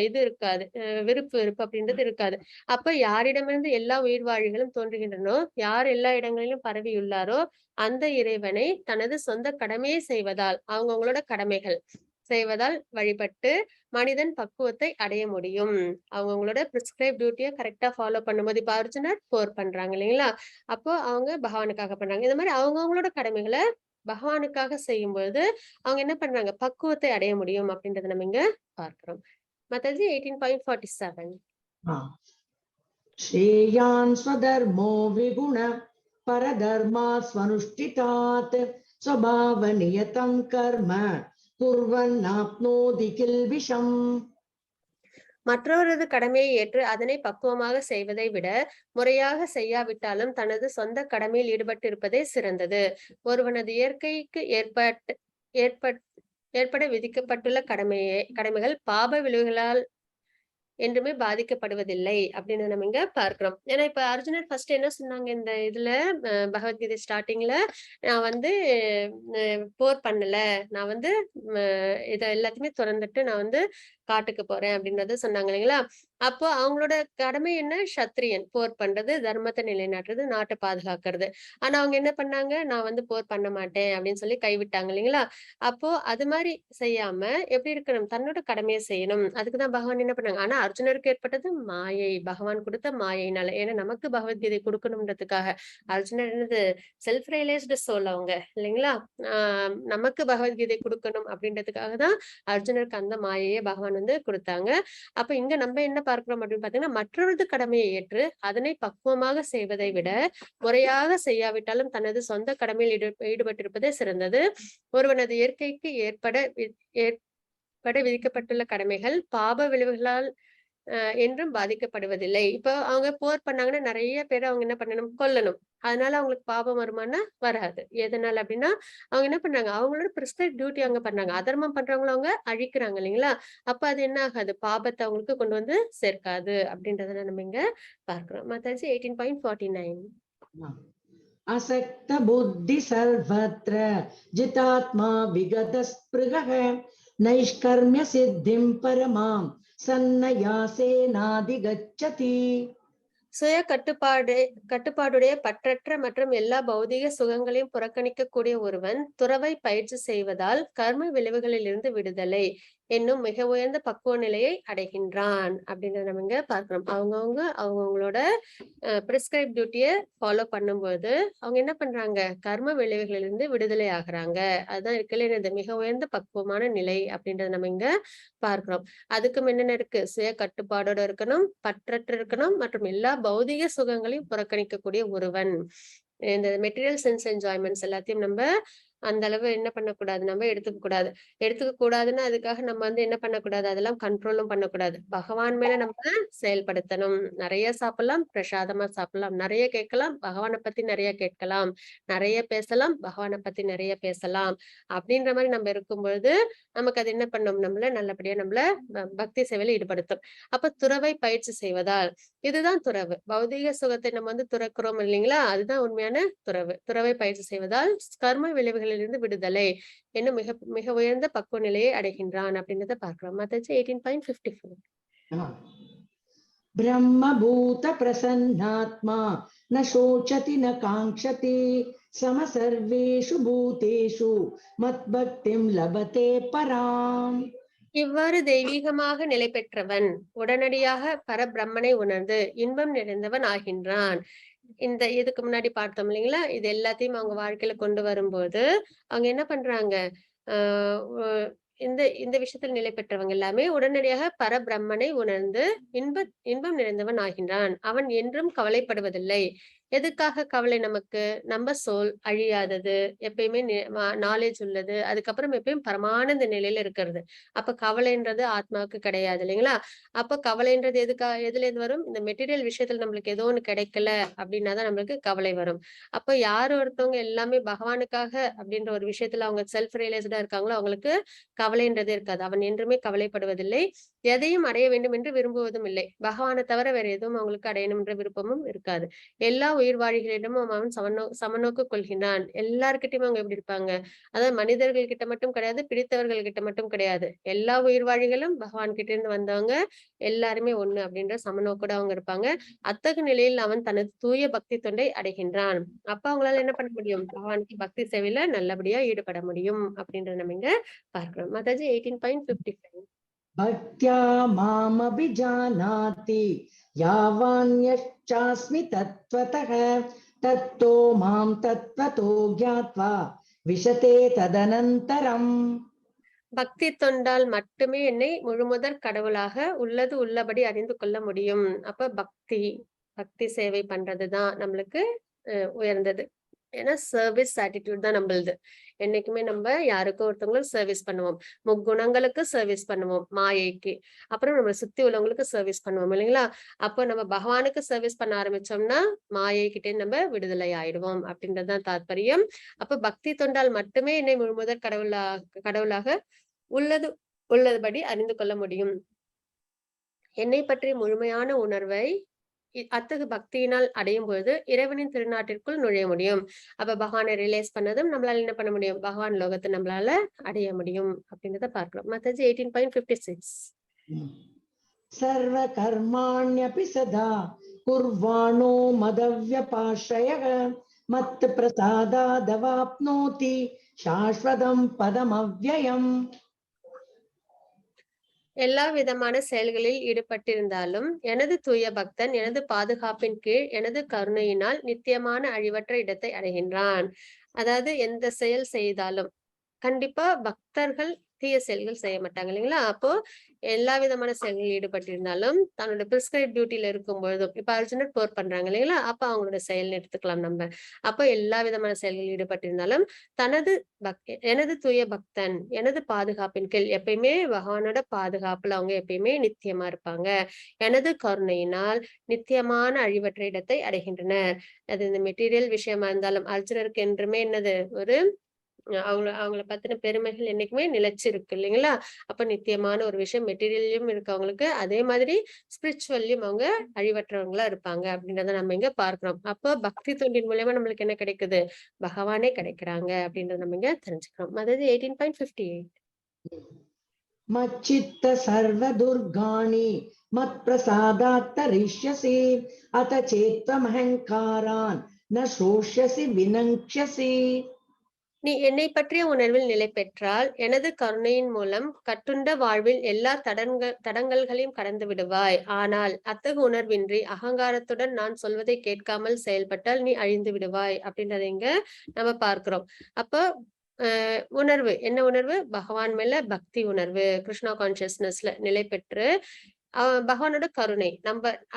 இது இருக்காது, விருப்பு வெறுப்பு அப்படின்றது இருக்காது. அப்ப யாரிடமிருந்து எல்லா உயிர்வாழிகளும் தோன்றுகின்றனோ, யார் எல்லா இடங்களிலும் பரவியுள்ளாரோ அந்த இறைவனை தனது சொந்த கடமையை செய்வதால், அவங்கவங்களோட கடமைகள் செய்வதால் வழிபட்டு மனிதன் பக்குவத்தை அடைய முடியும். அவங்கவங்களோட பிரிஸ்கிரைப் டியூட்டிய கரெக்ட்டா ஃபாலோ பண்ணும்போது, இப்ப அர்ஜுனர் போர் பண்றாங்க இல்லைங்களா? அப்போ அவங்க பகவானுக்காக பண்றாங்க. இந்த மாரி அவங்கவங்களோட கடமைகள பகவானுக்காக செய்யும்பொழுது, அவங்க என்ன பண்றாங்க, பக்குவத்தை அடைய முடியும் அப்படின்றத நம்ம இங்க பார்க்கிறோம். மத்தது 18.47. श्रेयान् स्वधर्मो विगुण परधर्मा स्वनुष्ठितात् स्वभावनियतं कर्म कुर्वन्नाप्नोति किल्बिषम्. மற்றவரது கடமையை ஏற்று அதனை பக்குவமாக செய்வதை விட முறையாக செய்யாவிட்டாலும் தனது சொந்த கடமையில் ஈடுபட்டிருப்பதே சிறந்தது. ஒருவனது இயற்கைக்கு ஏற்பட விதிக்கப்பட்டுள்ள கடமைகள் பாப விளைவுகளால் என்றுமே பாதிக்கப்படுவதில்லை அப்படின்னு நம்ம இங்க பார்க்கிறோம். ஏன்னா இப்ப அர்ஜுனர் ஃபர்ஸ்ட் என்ன சொன்னாங்க இந்த இதுல, பகவத்கீதை ஸ்டார்டிங்ல, நான் வந்து போர் பண்ணல, நான் வந்து இத எல்லாத்தையுமே துறந்துட்டு நான் வந்து காட்டுக்கு போறேன் அப்படின்றத சொன்னாங்க இல்லைங்களா? அப்போ அவங்களோட கடமை என்ன, சத்திரியன் போர் பண்றது, தர்மத்தை நிலைநாட்டுறது, நாட்டை பாதுகாக்கிறது. ஆனா அவங்க என்ன பண்ணாங்க, நான் வந்து போர் பண்ண மாட்டேன் அப்படின்னு சொல்லி கைவிட்டாங்க இல்லைங்களா? அப்போ அது மாதிரி செய்யாம எப்படி இருக்கணும், தன்னோட கடமையை செய்யணும். அதுக்குதான் பகவான் என்ன பண்ணாங்க. ஆனா அர்ஜுனருக்கு ஏற்பட்டது மாயை, பகவான் கொடுத்த மாயைனால. ஏன்னா நமக்கு பகவத்கீதை கொடுக்கணும்ன்றதுக்காக. அர்ஜுனர் என்னது, செல்ஃப் ரியலைஸ்டு சோல் அவங்க இல்லைங்களா? நமக்கு பகவத்கீதை கொடுக்கணும் அப்படின்றதுக்காக தான் அர்ஜுனருக்கு அந்த மாயையை பகவான் வந்து கொடுத்தாங்க. அப்ப இங்க நம்ம என்ன பார்க்கிறோம் அப்படின்னு பாத்தீங்கன்னா, மற்றொரு கடமையை ஏற்று அதனை பக்குவமாக செய்வதை விட முறையாக செய்யாவிட்டாலும் தனது சொந்த கடமையில் ஈடுபட்டிருப்பதே சிறந்தது. ஒருவனது இயற்கைக்கு ஏற்பட விதிக்கப்பட்டுள்ள கடமைகள் பாப விளைவுகளால் என்றும் பாதிக்கப்படுவதில்லை. இப்போ அவங்க போர் பண்ணாங்கன்னா நிறைய பேரை அவங்க என்ன பண்ணணும், கொல்லணும். அதனால அவங்களுக்கு பாபம் வருமானா வராது. எதனால அப்படின்னா, அவங்க என்ன பண்ணாங்க, அவங்களோட பிரிஸ்கிரைப் டியூட்டி அவங்க பண்ணாங்க. அதர்மம் பண்றவங்கள அவங்க அழிக்கிறாங்க இல்லைங்களா? அப்ப அது என்ன ஆகாது, பாபத்தை அவங்களுக்கு கொண்டு வந்து சேர்க்காது அப்படின்றத நம்ம இங்க பார்க்கிறோம். மத்தாச்சி 18.49. असक्त बुद्धि सर्वत्र जितात्मा विगत स्पृहः नैष्कर्म्य सिद्धिं परमां सन्नयासेनाधिगच्छति. சுய கட்டுப்பாடுடைய பற்றற்ற மற்றும் எல்லா பௌதிக சுகங்களையும் புறக்கணிக்கக்கூடிய ஒருவன் துறவை பயிற்சி செய்வதால் கர்ம விளைவுகளில் இருந்து விடுதலை என்னும் மிக உயர்ந்த பக்குவ நிலையை அடைகின்றான் அப்படின்றத நம்ம இங்க பார்க்கிறோம். அவங்கவுங்களோட பிரிஸ்கிரைப் டியூட்டியை ஃபாலோ பண்ணும்போது அவங்க என்ன பண்றாங்க, கர்ம விளைவுகளிலிருந்து விடுதலை ஆகுறாங்க. அதுதான் இருக்கல இந்த மிக உயர்ந்த பக்குவமான நிலை அப்படின்றத நம்ம இங்க பார்க்கிறோம். அதுக்கும் என்னென்ன இருக்கு, சுய கட்டுப்பாடோட இருக்கணும், பற்றற்று இருக்கணும், மற்றும் எல்லா பௌதிக சுகங்களையும் புறக்கணிக்கக்கூடிய ஒருவன். இந்த மெட்டீரியல் சென்ஸ் என்ஜாய்மெண்ட்ஸ் எல்லாத்தையும் நம்ம அந்த அளவு என்ன பண்ணக்கூடாது, நம்ம எடுத்துக்க கூடாதுன்னா அதுக்காக நம்ம வந்து என்ன பண்ணக்கூடாது, அதெல்லாம் கண்ட்ரோலும் பண்ணக்கூடாது. பகவான் மேல நம்ம செயல்படுத்தணும். நிறைய சாப்பிடலாம், பிரசாதமா சாப்பிடலாம், நிறைய கேட்கலாம், பகவானை பத்தி நிறைய கேட்கலாம், நிறைய பேசலாம், பகவானை பத்தி நிறைய பேசலாம். அப்படின்ற மாதிரி நம்ம இருக்கும்பொழுது நமக்கு அது என்ன பண்ணும், நம்மள நல்லபடியா நம்மள பக்தி சேவையில ஈடுபடுத்தும். அப்ப துறவை பயிற்சி செய்வதால், இதுதான் துறவு. பௌதிக சுகத்தை நம்ம வந்து துறக்கிறோம் இல்லைங்களா, அதுதான் உண்மையான துறவு. துறவை பயிற்சி செய்வதால் கர்ம விளைவுகளிலிருந்து விடுதலை என்னும் மிக மிக உயர்ந்த பக்குவ நிலையை அடைகின்றான் அப்படின்றத பார்க்கிறோம். மத்தாச்சி 18.54. ब्रह्मभूत प्रसन्नात्मा न शोचति न कांक्षति सम सर्वेषु भूतेषु मद्भक्तिं लभते पराम्. இவ்வாறு தெய்வீகமாக நிலை பெற்றவன் உடனடியாக பரபிரம்மனை உணர்ந்து இன்பம் நிறைந்தவன் ஆகின்றான். இதுக்கு முன்னாடி பார்த்தோம் இல்லைங்களா, இது எல்லாத்தையும் அவங்க வாழ்க்கையில கொண்டு வரும்போது அவங்க என்ன பண்றாங்க, ஆஹ் இந்த இந்த விஷயத்தில் நிலை பெற்றவங்க எல்லாமே உடனடியாக பரபிரம்மனை உணர்ந்து இன்பம் நிறைந்தவன் ஆகின்றான். அவன் என்றும் கவலைப்படுவதில்லை. எதுக்காக கவலை நமக்கு? நம்ம சோல் அழியாதது, எப்பயுமே நாலேஜ் உள்ளது, அதுக்கப்புறம் எப்பயும் பரமானந்த நிலையில இருக்கிறது. அப்ப கவலைன்றது ஆத்மாவுக்கு கிடையாது இல்லைங்களா? அப்ப கவலைன்றது எதுலேருந்து வரும்? இந்த மெட்டீரியல் விஷயத்துல நம்மளுக்கு ஏதோ ஒண்ணு கிடைக்கல அப்படின்னா தான் நம்மளுக்கு கவலை வரும். அப்ப யார் ஒருத்தவங்க எல்லாமே பகவானுக்காக அப்படின்ற ஒரு விஷயத்துல அவங்க செல்ஃப் ரியலைஸ்டா இருக்காங்களோ, அவங்களுக்கு கவலைன்றதே இருக்காது. அவன் என்றுமே கவலைப்படுவதில்லை. எதையும் அடைய வேண்டும் என்று விரும்புவதும் இல்லை. பகவானை தவிர வேற எதுவும் அவங்களுக்கு அடையணும் என்ற விருப்பமும் இருக்காது. எல்லா உயிர்வாழிகளிடமும் அவன் சமநோக்கு கொள்கிறான். எல்லார்கிட்டயும் அவங்க எப்படி இருப்பாங்க? அதாவது மனிதர்கள் கிட்ட மட்டும் கிடையாது, பிடித்தவர்கள் கிட்ட மட்டும் கிடையாது. எல்லா உயிர்வாழிகளும் பகவான் கிட்ட இருந்து வந்தவங்க, எல்லாருமே ஒண்ணு அப்படின்ற சமநோக்கோட அவங்க இருப்பாங்க. அத்தகு நிலையில் அவன் தனது தூய பக்தி தொண்டை அடைகின்றான். அப்ப அவங்களால என்ன பண்ண முடியும்? பகவானுக்கு பக்தி சேவையில நல்லபடியா ஈடுபட முடியும் அப்படின்றத நம்ம இங்க பார்க்கிறோம். மாதாஜி 18.55. भक्त्या मामभिजानाति यावान्यश्चास्मि तत्त्वतः तत्तो मां तत्त्वतो ज्ञात्वा विशते तदनन्तरम्. பக்தி தொண்டால் மட்டுமே என்னை முழுமுதற் கடவுளாக உள்ளது உள்ளபடி அறிந்து கொள்ள முடியும். அப்ப பக்தி சேவை பண்றதுதான் நம்மளுக்கு உயர்ந்தது. ஏன்னா சர்வீஸ் ஆட்டிடியூட் தான் நம்மளுது. என்னைக்குமே நம்ம யாருக்கோ ஒருத்தவங்களுக்கு சர்வீஸ் பண்ணுவோம். முக்குணங்களுக்கு சர்வீஸ் பண்ணுவோம், மாயைக்கு. அப்புறம் நம்ம சுத்தி உள்ளவங்களுக்கு சர்வீஸ் பண்ணுவோம் இல்லைங்களா? அப்போ நம்ம பகவானுக்கு சர்வீஸ் பண்ண ஆரம்பிச்சோம்னா மாயை கிட்டே நம்ம விடுதலை ஆயிடுவோம் அப்படின்றதுதான் தாத்பரியம். அப்ப பக்தி தொண்டால் மட்டுமே என்னை முழுமுதற் கடவுளாக உள்ளதுபடி அறிந்து கொள்ள முடியும். என்னை பற்றிய முழுமையான உணர்வை அத்தகு பக்தியினால் அடையும் பொழுது இறைவனின் திருநாட்டிற்குள் நுழைய முடியும். அப்ப பகவானை ரியலைஸ் பண்ணதும் நம்மளால என்ன பண்ண முடியும்? பகவான் லோகத்தை நம்மளால அடைய முடியும் அப்படின்றத பார்க்கிறோம். மாதாஜி 18.56. சர்வ கர்மாண்யபி சதா குர்வாணோ மதவ்யபாஸ்ரயः மத் பிரசாதாதவாப்னோதி சாஸ்வதம் பதமவ்யயம். எல்லா விதமான செயல்களில் ஈடுபட்டிருந்தாலும் எனது தூய பக்தன் எனது பாதுகாப்பின் கீழ் எனது கருணையினால் நித்தியமான அழிவற்ற இடத்தை அடைகின்றான். அதாவது எந்த செயல் செய்தாலும் கண்டிப்பா பக்தர்கள் தீய செயல்கள் செய்ய மாட்டாங்க இல்லைங்களா? அப்போ எல்லா விதமான செயல்களில் ஈடுபட்டிருந்தாலும் தன்னோட பிரிஸ்கிரைப் டியூட்டில இருக்கும் பொழுதும் இப்ப அர்ஜுனர் போர் பண்றாங்க இல்லைங்களா? அப்ப அவங்களோட செயல் எடுத்துக்கலாம் நம்ம. அப்ப எல்லா விதமான செயல்களில் ஈடுபட்டிருந்தாலும் எனது தூய பக்தன் எனது பாதுகாப்பின் கீழ் எப்பயுமே பகவானோட பாதுகாப்புல அவங்க எப்பயுமே நித்தியமா இருப்பாங்க. எனது கருணையினால் நித்தியமான அழிவற்ற இடத்தை அடைகின்றனர். அது இந்த மெட்டீரியல் விஷயமா இருந்தாலும் அர்ஜுனருக்கு என்றுமே என்னது ஒரு அவங்கள பத்தின பெருமைகள் என்னைக்குமே நிலைச்சிருக்கு இல்லைங்களா? அப்ப நித்தியமான ஒரு விஷயம் மெட்டீரியல்லையும் இருக்கவங்களுக்கு அதே மாதிரி ஸ்பிரிச்சுவல்லையும் அவங்க அழிவற்றவங்களா இருப்பாங்க அப்படின்றத நம்ம இங்க பார்க்கிறோம். அப்போ பக்தி தொண்டின் மூலியமா நம்மளுக்கு என்ன கிடைக்குது? பகவானே கிடைக்கிறாங்க அப்படின்றத நம்ம இங்க தெரிஞ்சுக்கிறோம். அதாவது 18.58. மச்சித்த சர்வ துர்காணி மத் பிரசாதாத் தரிஷ்யசி அத சேத்வம் அஹங்காரான் ந சோஷ்யசி வினங்க்ஷ்யசி. நீ என்னை பற்றிய உணர்வில் நிலை பெற்றால் எனது கருணையின் மூலம் கட்டுண்ட வாழ்வில் எல்லா தடங்கல்களையும் கடந்து விடுவாய். ஆனால் அத்தகு உணர்வின்றி அகங்காரத்துடன் நான் சொல்வதை கேட்காமல் செயல்பட்டால் நீ அழிந்து விடுவாய் அப்படின்றத இங்க நம்ம பார்க்கிறோம். அப்போ உணர்வு என்ன உணர்வு? பகவான் மேல பக்தி உணர்வு, கிருஷ்ணா கான்சியஸ்னஸ்ல நிலை பெற்று பகவானோட கருணை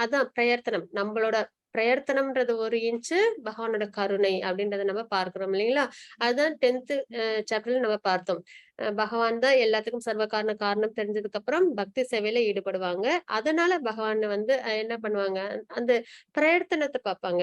அதான் பிரயத்தனம் நம்மளோட பிரயத்தனம்ன்றது ஒரு இன்ச்சு பகவானோட கருணை அப்படின்றத நம்ம பார்க்கிறோம் இல்லைங்களா? அதுதான் 10th சாப்டர்ல நம்ம பார்த்தோம். பகவான் தான் எல்லாத்துக்கும் சர்வ காரணம் தெரிஞ்சதுக்கு அப்புறம் பக்தி சேவையில ஈடுபடுவாங்க. அதனால பகவான் என்ன பண்ணுவாங்க? அந்த பிரயத்தனத்தை பார்ப்பாங்க.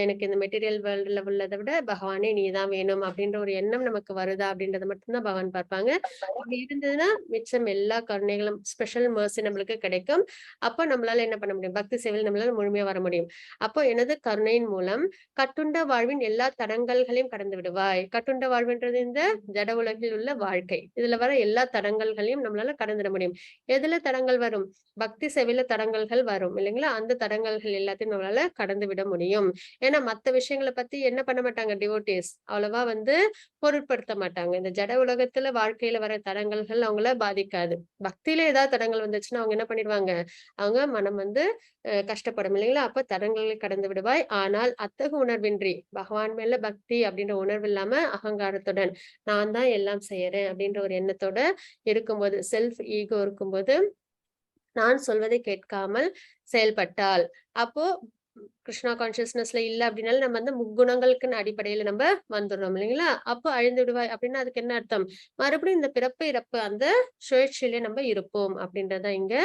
எனக்கு இந்த மெட்டீரியல் வேர்ல்டுல உள்ளதை விட பகவானே நீதான் வேணும் அப்படின்ற ஒரு எண்ணம் நமக்கு வருதா அப்படின்றத மட்டும்தான் பகவான் பார்ப்பாங்க. அப்படி இருந்ததுன்னா மிச்சம் எல்லா கருணைகளும் ஸ்பெஷல் மர்சி நம்மளுக்கு கிடைக்கும். அப்ப நம்மளால என்ன பண்ண முடியும்? பக்தி சேவையில் நம்மளால முழுமையா வர முடியும். அப்போ எனது கருணையின் மூலம் கட்டுண்ட வாழ்வின் எல்லா தடங்கல்களையும் கடந்து விடுவாய். கட்டுண்ட வாழ்வுன்றது இந்த ஜட உலகில் உள்ள வாழ்க்கை. இதுல வர எல்லா தடங்கல்களையும் நம்மளால கடந்துட முடியும். எதுல தடங்கள் வரும்? பக்தி சேவையில தடங்கல்கள் வரும் இல்லைங்களா? அந்த தடங்கல்கள் எல்லாத்தையும் நம்மளால கடந்து விட முடியும். ஏன்னா மத்த விஷயங்களை பத்தி என்ன பண்ண மாட்டாங்க டிவோட்டீஸ் அவ்வளவா பொருட்படுத்த மாட்டாங்க. இந்த ஜட உலகத்துல வாழ்க்கையில வர தடங்கல்கள் அவங்கள பாதிக்காது. பக்தியில ஏதாவது தடங்கள் வந்துச்சுன்னா அவங்க என்ன பண்ணிடுவாங்க? அவங்க மனம் கஷ்டப்படும் இல்லைங்களா? அப்ப தடங்களை கடந்து விடுவாய். ஆனால் அத்தகு உணர்வின்றி பகவான் மேல பக்தி அப்படின்ற உணர்வு இல்லாம அகங்காரத்துடன் நான் தான் எல்லாம் செய்யறேன் அப்படின்ற ஒரு எண்ணத்தோட இருக்கும்போது செல்ஃப் ஈகோ இருக்கும்போது நான் சொல்வதை கேட்காமல் செயல்பட்டால் அப்போ கிருஷ்ணா கான்சியஸ்னஸ்ல இல்ல அப்படின்னாலும் நம்ம வந்து முக்குணங்களுக்குன்னு அடிப்படையில நம்ம வந்துடுறோம் இல்லைங்களா? அப்போ அழிந்து விடுவாய் அப்படின்னா அதுக்கு என்ன அர்த்தம்? மறுபடியும் இந்த பிறப்பு, இறப்பு அந்த சுழற்சியிலே நம்ம இருப்போம் அப்படின்றது தான் இங்க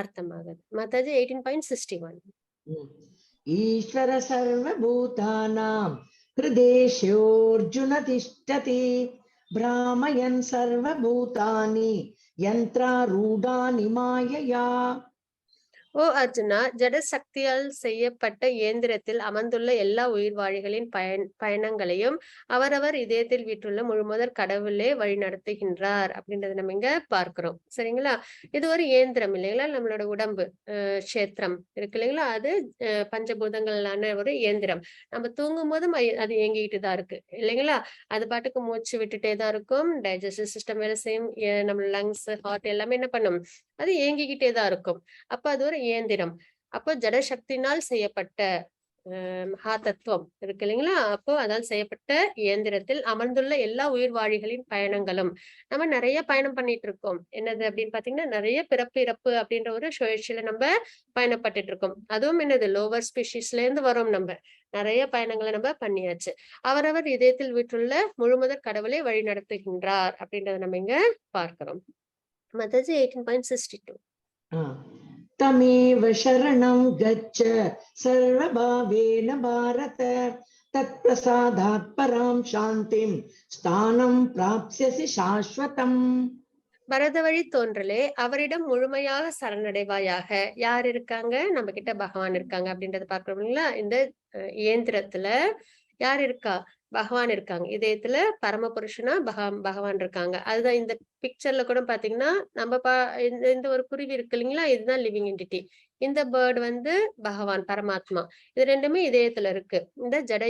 அர்த்தமாகுது. மாதாஜி 18.61. ईश्वर सर्वभूतानां हृदेशोऽर्जुन तिष्ठति भ्रामयन् सर्वभूतानि यन्त्रारूढानि मायया. ஓ அர்ஜுனா, ஜட சக்தியால் செய்யப்பட்ட இயந்திரத்தில் அமர்ந்துள்ள எல்லா உயிர்வாழிகளின் பயணங்களையும் அவரவர் இதயத்தில் வீற்றுள்ள முழுமுதற் கடவுளே வழிநடத்துகின்றார் அப்படின்றத நம்ம இங்க பார்க்கிறோம். சரிங்களா? இது ஒரு இயந்திரம் இல்லைங்களா? நம்மளோட உடம்பு கஷேத்திரம் இருக்கு இல்லைங்களா? அது பஞ்சபூதங்களான ஒரு இயந்திரம். நம்ம தூங்கும் போதும் அது இயங்கிட்டு தான் இருக்கு இல்லைங்களா? அது பாட்டுக்கு மூச்சு விட்டுட்டே தான் இருக்கும். டைஜஸ்டிவ் சிஸ்டம் வேலை செய்யும். நம்ம லங்ஸ், ஹார்ட் எல்லாமே என்ன பண்ணும்? அது இயங்கிக்கிட்டே தான் இருக்கும். அப்ப அது ஒரு இயந்திரம். அப்போ ஜடசக்தியினால் செய்யப்பட்ட மகா தத்துவம் இருக்கு இல்லைங்களா? அப்போ அதால் செய்யப்பட்ட இயந்திரத்தில் அமர்ந்துள்ள எல்லா உயிர்வாழிகளின் பயணங்களும் நம்ம நிறைய பயணம் பண்ணிட்டு இருக்கோம். என்னது அப்படின்னு பாத்தீங்கன்னா, நிறைய பிறப்பு இறப்பு அப்படின்ற ஒரு சுழற்சியில நம்ம பயணப்பட்டுட்டு இருக்கோம். அதுவும் என்னது லோவர் ஸ்பீஷீஸ்ல இருந்து வரோம் நம்ம. நிறைய பயணங்களை நம்ம பண்ணியாச்சு. அவரவர் இதயத்தில் வீற்றுள்ள முழுமுதற் கடவுளை வழி நடத்துகின்றார் அப்படின்றத நம்ம இங்க பார்க்கிறோம். மாதாஜி 18.62. तमेव शरणं गच्छ सर्वभावेन भारत तत्प्रसादात् परां शान्तिं स्थानं प्राप्स्यसि शाश्वतम्. பரத வழி தோன்றலே அவரிடம் முழுமையாக சரணடைவாயாக. யார் இருக்காங்க? நம்ம கிட்ட பகவான் இருக்காங்க அப்படின்றத பார்க்கிறோம் இல்லைங்களா? இந்த இயந்திரத்துல யார் இருக்கா? பகவான் இருக்காங்க. இதயத்துல பரமபுருஷனா பகவான் இருக்காங்க. அதுதான் இந்த பிக்சர்ல கூட பாத்தீங்கன்னா நம்ம இந்த ஒரு குருவி இருக்கு இல்லைங்களா? இதுதான் லிவிங் என்டிட்டி. இந்த பேர்டு வந்து பகவான் பரமாத்மா. இது ரெண்டுமே இதயத்துல இருக்கு. இந்த ஜட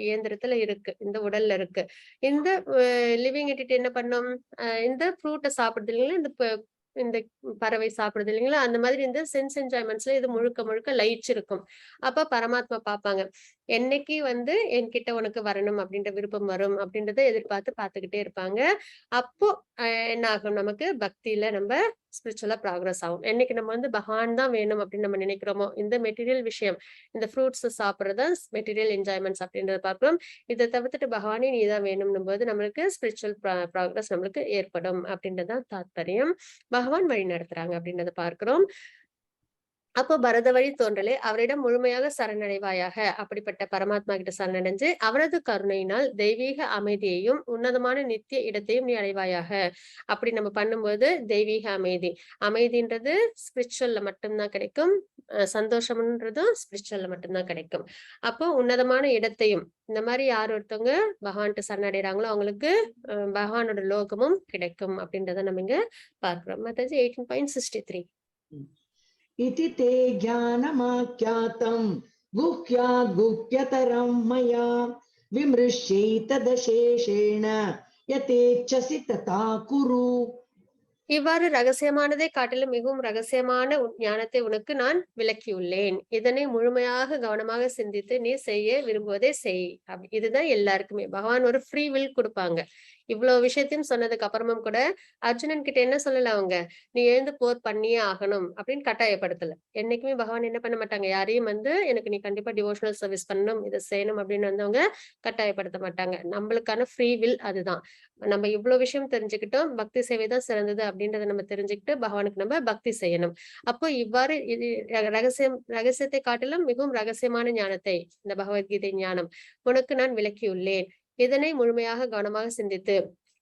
இயந்திரத்துல இருக்கு. இந்த உடல்ல இருக்கு. இந்த லிவிங் என்டிட்டி என்ன பண்ணும்? இந்த ஃப்ரூட்டை சாப்பிடுது இல்லைங்களா? இந்த பறவை சாப்பிடுது இல்லைங்களா? அந்த மாதிரி இந்த சென்ஸ் என்ஜாய்மெண்ட்ஸ்ல இது முழுக்க முழுக்க லயிச்சிருக்கும். அப்ப பரமாத்மா பார்ப்பாங்க. என்னைக்கு வந்து என்கிட்ட உனக்கு வரணும் அப்படின்ற விருப்பம் வரும் அப்படின்றத எதிர்பார்த்து பார்த்துக்கிட்டே இருப்பாங்க. அப்போ என்ன ஆகும்? நமக்கு பக்தியில நம்ம ஸ்பிரிச்சுவலா ப்ராக்ரஸ் ஆகும். என்னைக்கு நம்ம வந்து பகவான் தான் வேணும் அப்படின்னு நம்ம நினைக்கிறோமோ, இந்த மெட்டீரியல் விஷயம், இந்த ஃப்ரூட்ஸ் சாப்பிடுறது மெட்டீரியல் என்ஜாய்மெண்ட்ஸ் அப்படின்றத பார்க்கிறோம். இதை தவிர்த்துட்டு பகவானே நீதான் வேணும்னும் போது நம்மளுக்கு ஸ்பிரிச்சுவல் ப்ராக்ரஸ் நம்மளுக்கு ஏற்படும் அப்படின்றதான் தாத்பரியம். பகவான் வழி நடத்துறாங்க அப்படின்றத பார்க்கிறோம். அப்போ பரத வழி தோன்றலே அவரிடம் முழுமையாக சரணடைவாயாக. அப்படிப்பட்ட பரமாத்மா கிட்ட சரணடைஞ்சு அவரது கருணையினால் தெய்வீக அமைதியையும் உன்னதமான நித்திய இடத்தையும் நீ அடைவாயாக. அப்படி நம்ம பண்ணும்போது தெய்வீக அமைதி, அமைதின்றது ஸ்பிரிச்சுவல்ல மட்டும்தான் கிடைக்கும். சந்தோஷம்ன்றதும் ஸ்பிரிச்சுவல்ல மட்டும்தான் கிடைக்கும். அப்போ உன்னதமான இடத்தையும் இந்த மாதிரி யார் ஒருத்தவங்க பகவான்ட்டு சரணடைறாங்களோ அவங்களுக்கு பகவானோட லோகமும் கிடைக்கும் அப்படின்றத நம்ம இங்க பார்க்கிறோம். மாதாஜி 18.63. इति ते ज्ञानमाख्यातं गुह्याद् गुह्यतरं मया विमृश्यैतदशेषेण यथेच्छसि तथा कुरु. இவ்வாறு ரகசியமானதை காட்டிலும் மிகவும் ரகசியமான ஞானத்தை உனக்கு நான் விளக்கியுள்ளேன். இதனை முழுமையாக கவனமாக சிந்தித்து நீ செய்ய விரும்புவதை செய். இதுதான் எல்லாருக்குமே பகவான் ஒரு ஃப்ரீ வில் கொடுப்பாங்க. இவ்வளவு விஷயத்தையும் சொன்னதுக்கு அப்புறமும் கூட அர்ஜுனன் கிட்ட என்ன சொல்லல அவங்க, நீ எழுந்து போர் பண்ணியே ஆகணும் அப்படின்னு கட்டாயப்படுத்தல. என்னைக்குமே பகவான் என்ன பண்ண மாட்டாங்க, யாரையும் வந்து எனக்கு நீ கண்டிப்பா டிவோஷனல் சர்வீஸ் பண்ணணும், இதை செய்யணும் அப்படின்னு வந்தவங்க கட்டாயப்படுத்த மாட்டாங்க. நம்மளுக்கான ஃப்ரீ வில் அதுதான். நம்ம இவ்வளவு விஷயம் தெரிஞ்சுக்கிட்டோம், பக்தி சேவை தான் சிறந்தது அப்படின்றத நம்ம தெரிஞ்சுக்கிட்டு பகவானுக்கு நம்ம பக்தி செய்யணும். அப்போ இவ்வாறு இது ரகசியத்தை காட்டிலும் மிகவும் ரகசியமான ஞானத்தை, இந்த பகவத்கீதை ஞானம் உனக்கு நான் விளக்கியுள்ளேன். இதனை முழுமையாக கவனமாக சிந்தித்து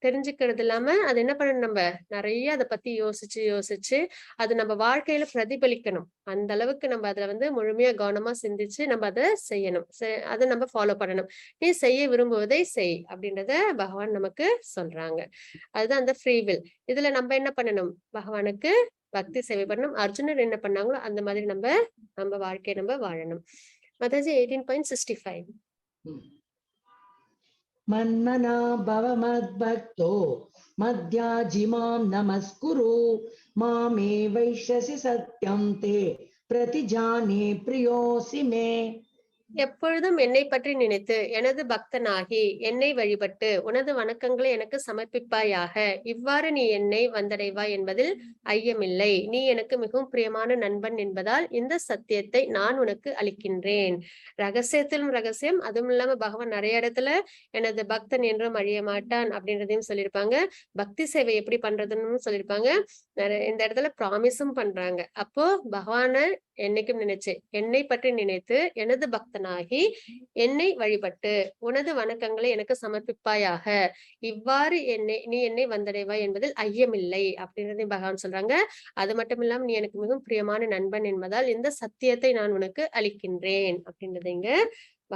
தெரிஞ்சுக்கிறது இல்லாம அது என்ன பண்ணணும், நம்ம நிறைய அதை பத்தி யோசிச்சு அது நம்ம வாழ்க்கையில பிரதிபலிக்கணும். அந்த அளவுக்கு நம்ம அதுல வந்து முழுமையா கவனமா சிந்திச்சு நம்ம அதை செய்யணும். அதை நம்ம ஃபாலோ பண்ணணும். நீ செய்ய விரும்புவதை செய் அப்படின்றத பகவான் நமக்கு சொல்றாங்க. அதுதான் அந்த ஃப்ரீ வில். இதுல நம்ம என்ன பண்ணணும், பகவானுக்கு பக்தி சேவை பண்ணணும். அர்ஜுனர் என்ன பண்ணாங்களோ அந்த மாதிரி நம்ம வாழ்க்கையை நம்ம வாழணும். மாதாஜி 18.65. मन्मना भव मद्भक्तो मद्याजिमां नमस्कुरु मामे वैश्यसि सत्यं ते प्रतिजाने प्रियोऽसि मे. எப்பொழுதும் என்னை பற்றி நினைத்து எனது பக்தனாகி என்னை வழிபட்டு உனது வணக்கங்களை எனக்கு சமர்ப்பிப்பாயாக. இவ்வாறு நீ என்னை வந்தடைவாய் என்பதில் ஐயமில்லை. நீ எனக்கு மிகவும் பிரியமான நண்பன் என்பதால் இந்த சத்தியத்தை நான் உனக்கு அளிக்கின்றேன். ரகசியத்திலும் ரகசியம், அதுவும் இல்லாம பகவான் நிறைய இடத்துல எனது பக்தன் என்றும் அழிய மாட்டான் அப்படின்றதையும் சொல்லியிருப்பாங்க. பக்தி சேவை எப்படி பண்றதுன்னு சொல்லியிருப்பாங்க. இந்த இடத்துல ப்ராமிஸும் பண்றாங்க. அப்போ பகவான என்னைக்கும் நினைச்சு என்னை பற்றி நினைத்து எனது பக்தனாகி என்னை வழிபட்டு உனது வணக்கங்களை எனக்கு சமர்ப்பிப்பாயாக. இவ்வாறு நீ என்னை வந்தடைவாய் என்பதில் ஐயமில்லை அப்படின்றதையும் பகவான் சொல்றாங்க. அது மட்டும் இல்லாம நீ எனக்கு மிகவும் பிரியமான நண்பன் என்பதால் இந்த சத்தியத்தை நான் உனக்கு அளிக்கின்றேன் அப்படின்றத இங்க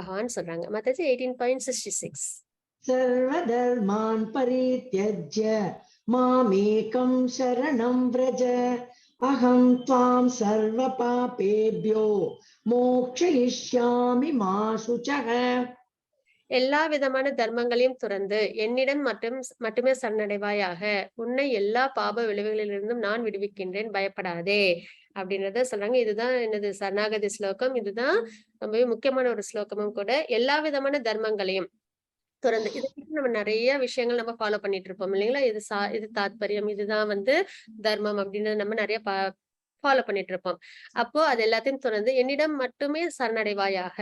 பகவான் சொல்றாங்க. மத்தது 18.66. சர்வதர்மான் பரித்யஜ்ய மாமேகம் சரணம் வ்ரஜ அகம் த்வாம் சர்வ பாபேப்யோ மோக்ஷயிஷ்யாமி மா சுசக. எல்லா விதமான தர்மங்களையும் துறந்து என்னிடம் மட்டுமே சரணடைவாயாக. உன்னை எல்லா பாப விளைவுகளிலிருந்தும் நான் விடுவிக்கின்றேன், பயப்படாதே அப்படின்றத சொல்றாங்க. இதுதான் என்னது சரணாகதி ஸ்லோகம். இதுதான் ரொம்பவே முக்கியமான ஒரு ஸ்லோகமும் கூட. எல்லா விதமான தர்மங்களையும் துறந்து இதை நம்ம நிறைய விஷயங்கள் நம்ம ஃபாலோ பண்ணிட்டு இருப்போம் இல்லைங்களா? இது தாத்பரியம், இதுதான் தர்மம் அப்படின்னு நம்ம நிறைய ஃபாலோ பண்ணிட்டு இருப்போம். அப்போ அது எல்லாத்தையும் துறந்து என்னிடம் மட்டுமே சரணடைவாயாக.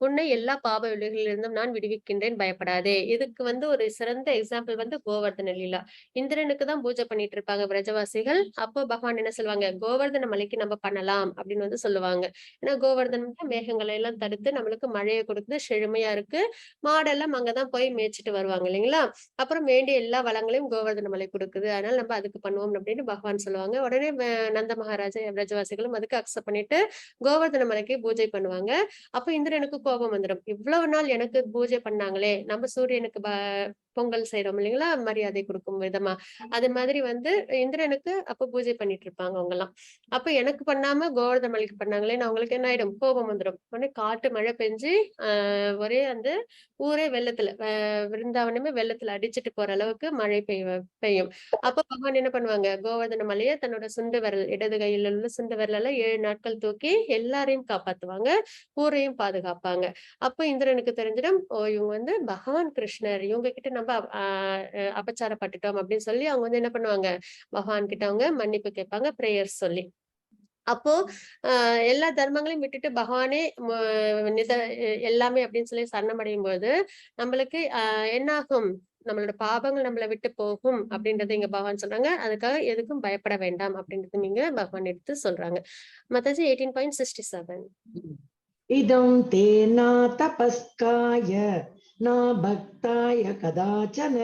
உன்னை எல்லா பாப விளைவுகளிலிருந்தும் நான் விடுவிக்கின்றேன், பயப்படாதே. இதுக்கு ஒரு சிறந்த எக்ஸாம்பிள் கோவர்தன லீலா. இந்திரனுக்கு தான் பூஜை பண்ணிட்டு இருப்பாங்க பிரஜவாசிகள். அப்போ பகவான் என்ன சொல்லுவாங்க, கோவர்தன மலைக்கு நம்ம பண்ணலாம் அப்படின்னு சொல்லுவாங்க. ஏன்னா கோவர்தனம் மேகங்களை எல்லாம் தடுத்து நம்மளுக்கு மழையை கொடுக்குது, செழுமையா இருக்கு. மாடெல்லாம் அங்கதான் போய் மேய்ச்சிட்டு வருவாங்க இல்லைங்களா? அப்புறம் வேண்டிய எல்லா வளங்களையும் கோவர்தன மலை கொடுக்குது. அதனால நம்ம அதுக்கு பண்ணுவோம் அப்படின்னு பகவான் சொல்லுவாங்க. உடனே நந்த மகாராஜா பிரஜவாசிகளும் அதுக்கு அக்செப்ட் பண்ணிட்டு கோவர்தன மலைக்கு பூஜை பண்ணுவாங்க. அப்ப இந்திரனுக்கு கோபம் வந்துடும். இவ்வளவு நாள் எனக்கு பூஜை பண்ணாங்களே, நம்ம சூரியனுக்கு பொங்கல் செய்யறோம் இல்லைங்களா, மரியாதை கொடுக்கும் விதமா. அது மாதிரி இந்திரனுக்கு அப்ப பூஜை பண்ணிட்டு இருப்பாங்க அவங்க எல்லாம். அப்ப எனக்கு பண்ணாம கோவர்தன மலைக்கு பண்ணாங்களேன்னு அவங்களுக்கு என்ன ஆயிடும், கோபம் வந்துடும். உடனே காட்டு மழை பெஞ்சு ஒரே ஊரே வெள்ளத்துல விருந்தாவனமே வெள்ளத்துல அடிச்சிட்டு போற அளவுக்கு மழை பெய்யும். அப்ப பகவான் என்ன பண்ணுவாங்க, கோவர்தன மலையை தன்னோட சுண்டு விரல், இடது கையில உள்ள சுண்டு விரலால 7 நாட்கள் தூக்கி எல்லாரையும் காப்பாத்துவாங்க, ஊரையும் பாதுகாப்பாங்க. அப்ப இந்திரனுக்கு தெரிஞ்சிடும், ஓ இவங்க பகவான் கிருஷ்ணர், இவங்க கிட்ட நம்ம அபச்சாரப்பட்டுட்டோம் அப்படின்னு சொல்லி அவங்க என்ன பண்ணுவாங்க, பகவான் கிட்ட அவங்க மன்னிப்பு கேட்பாங்க, பிரேயர் சொல்லி. அப்போ எல்லா தர்மங்களையும் விட்டுட்டு பகவானே எல்லாமே அப்படின்னு சொல்லி சரணமடையும் போது நம்மளுக்கு என்ன ஆகும், நம்மளோட பாபங்கள் நம்மளை விட்டு போகும் அப்படின்றத இங்க பகவான் சொல்றாங்க. அதுக்காக எதுக்கும் பயப்பட வேண்டாம் அப்படின்றது நீங்க பகவான் எடுத்து சொல்றாங்க. மத்தது 18.67. இதம் தேனா தபஸ்காய ந பக்தாய கதாச்சன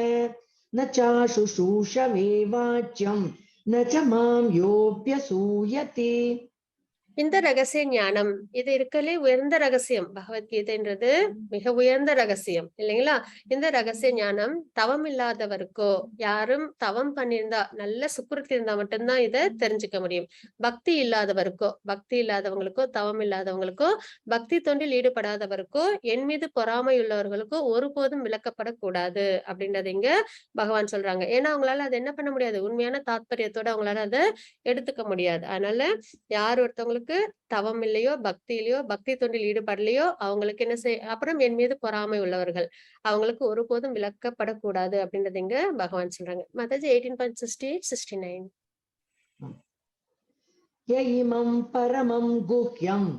ந சாசுஷூஷவே வாச்யம் ந ச மாம் யோப்யசூயதி. இந்த ரகசிய ஞானம், இது இருக்கலே உயர்ந்த ரகசியம். பகவத்கீதைன்றது மிக உயர்ந்த ரகசியம் இல்லைங்களா? இந்த ரகசிய ஞானம் தவம் இல்லாதவருக்கோ, யாரும் தவம் பண்ணியிருந்தா, நல்ல சுக்கிருத்தி இருந்தா மட்டும்தான் இதை தெரிஞ்சுக்க முடியும். பக்தி இல்லாதவங்களுக்கோ, தவம் இல்லாதவங்களுக்கோ, பக்தி தொண்டில் ஈடுபடாதவருக்கோ, என் மீது பொறாமை உள்ளவர்களுக்கோ ஒருபோதும் விளக்கப்படக்கூடாது அப்படின்றது இங்க பகவான் சொல்றாங்க. ஏன்னா அவங்களால அதை என்ன பண்ண முடியாது, உண்மையான தாத்பரியத்தோட அவங்களால அதை எடுத்துக்க முடியாது. அதனால யார் ஒருத்தவங்களுக்கு தவம் இல்லையோ, பக்தி இல்லையோ, பக்தி தொண்டில் ஈடுபடலையோ, அவங்களுக்கு என்ன அப்புறம் என் மீது பொறாமை உள்ளவர்கள், அவங்களுக்கு ஒருபோதும் விளக்கப்படக்கூடாது அப்படின்றது இங்க பகவான் சொல்றாங்க. மத்தது 18.68, 69. யயிமம் பரமம் குஹ்யம்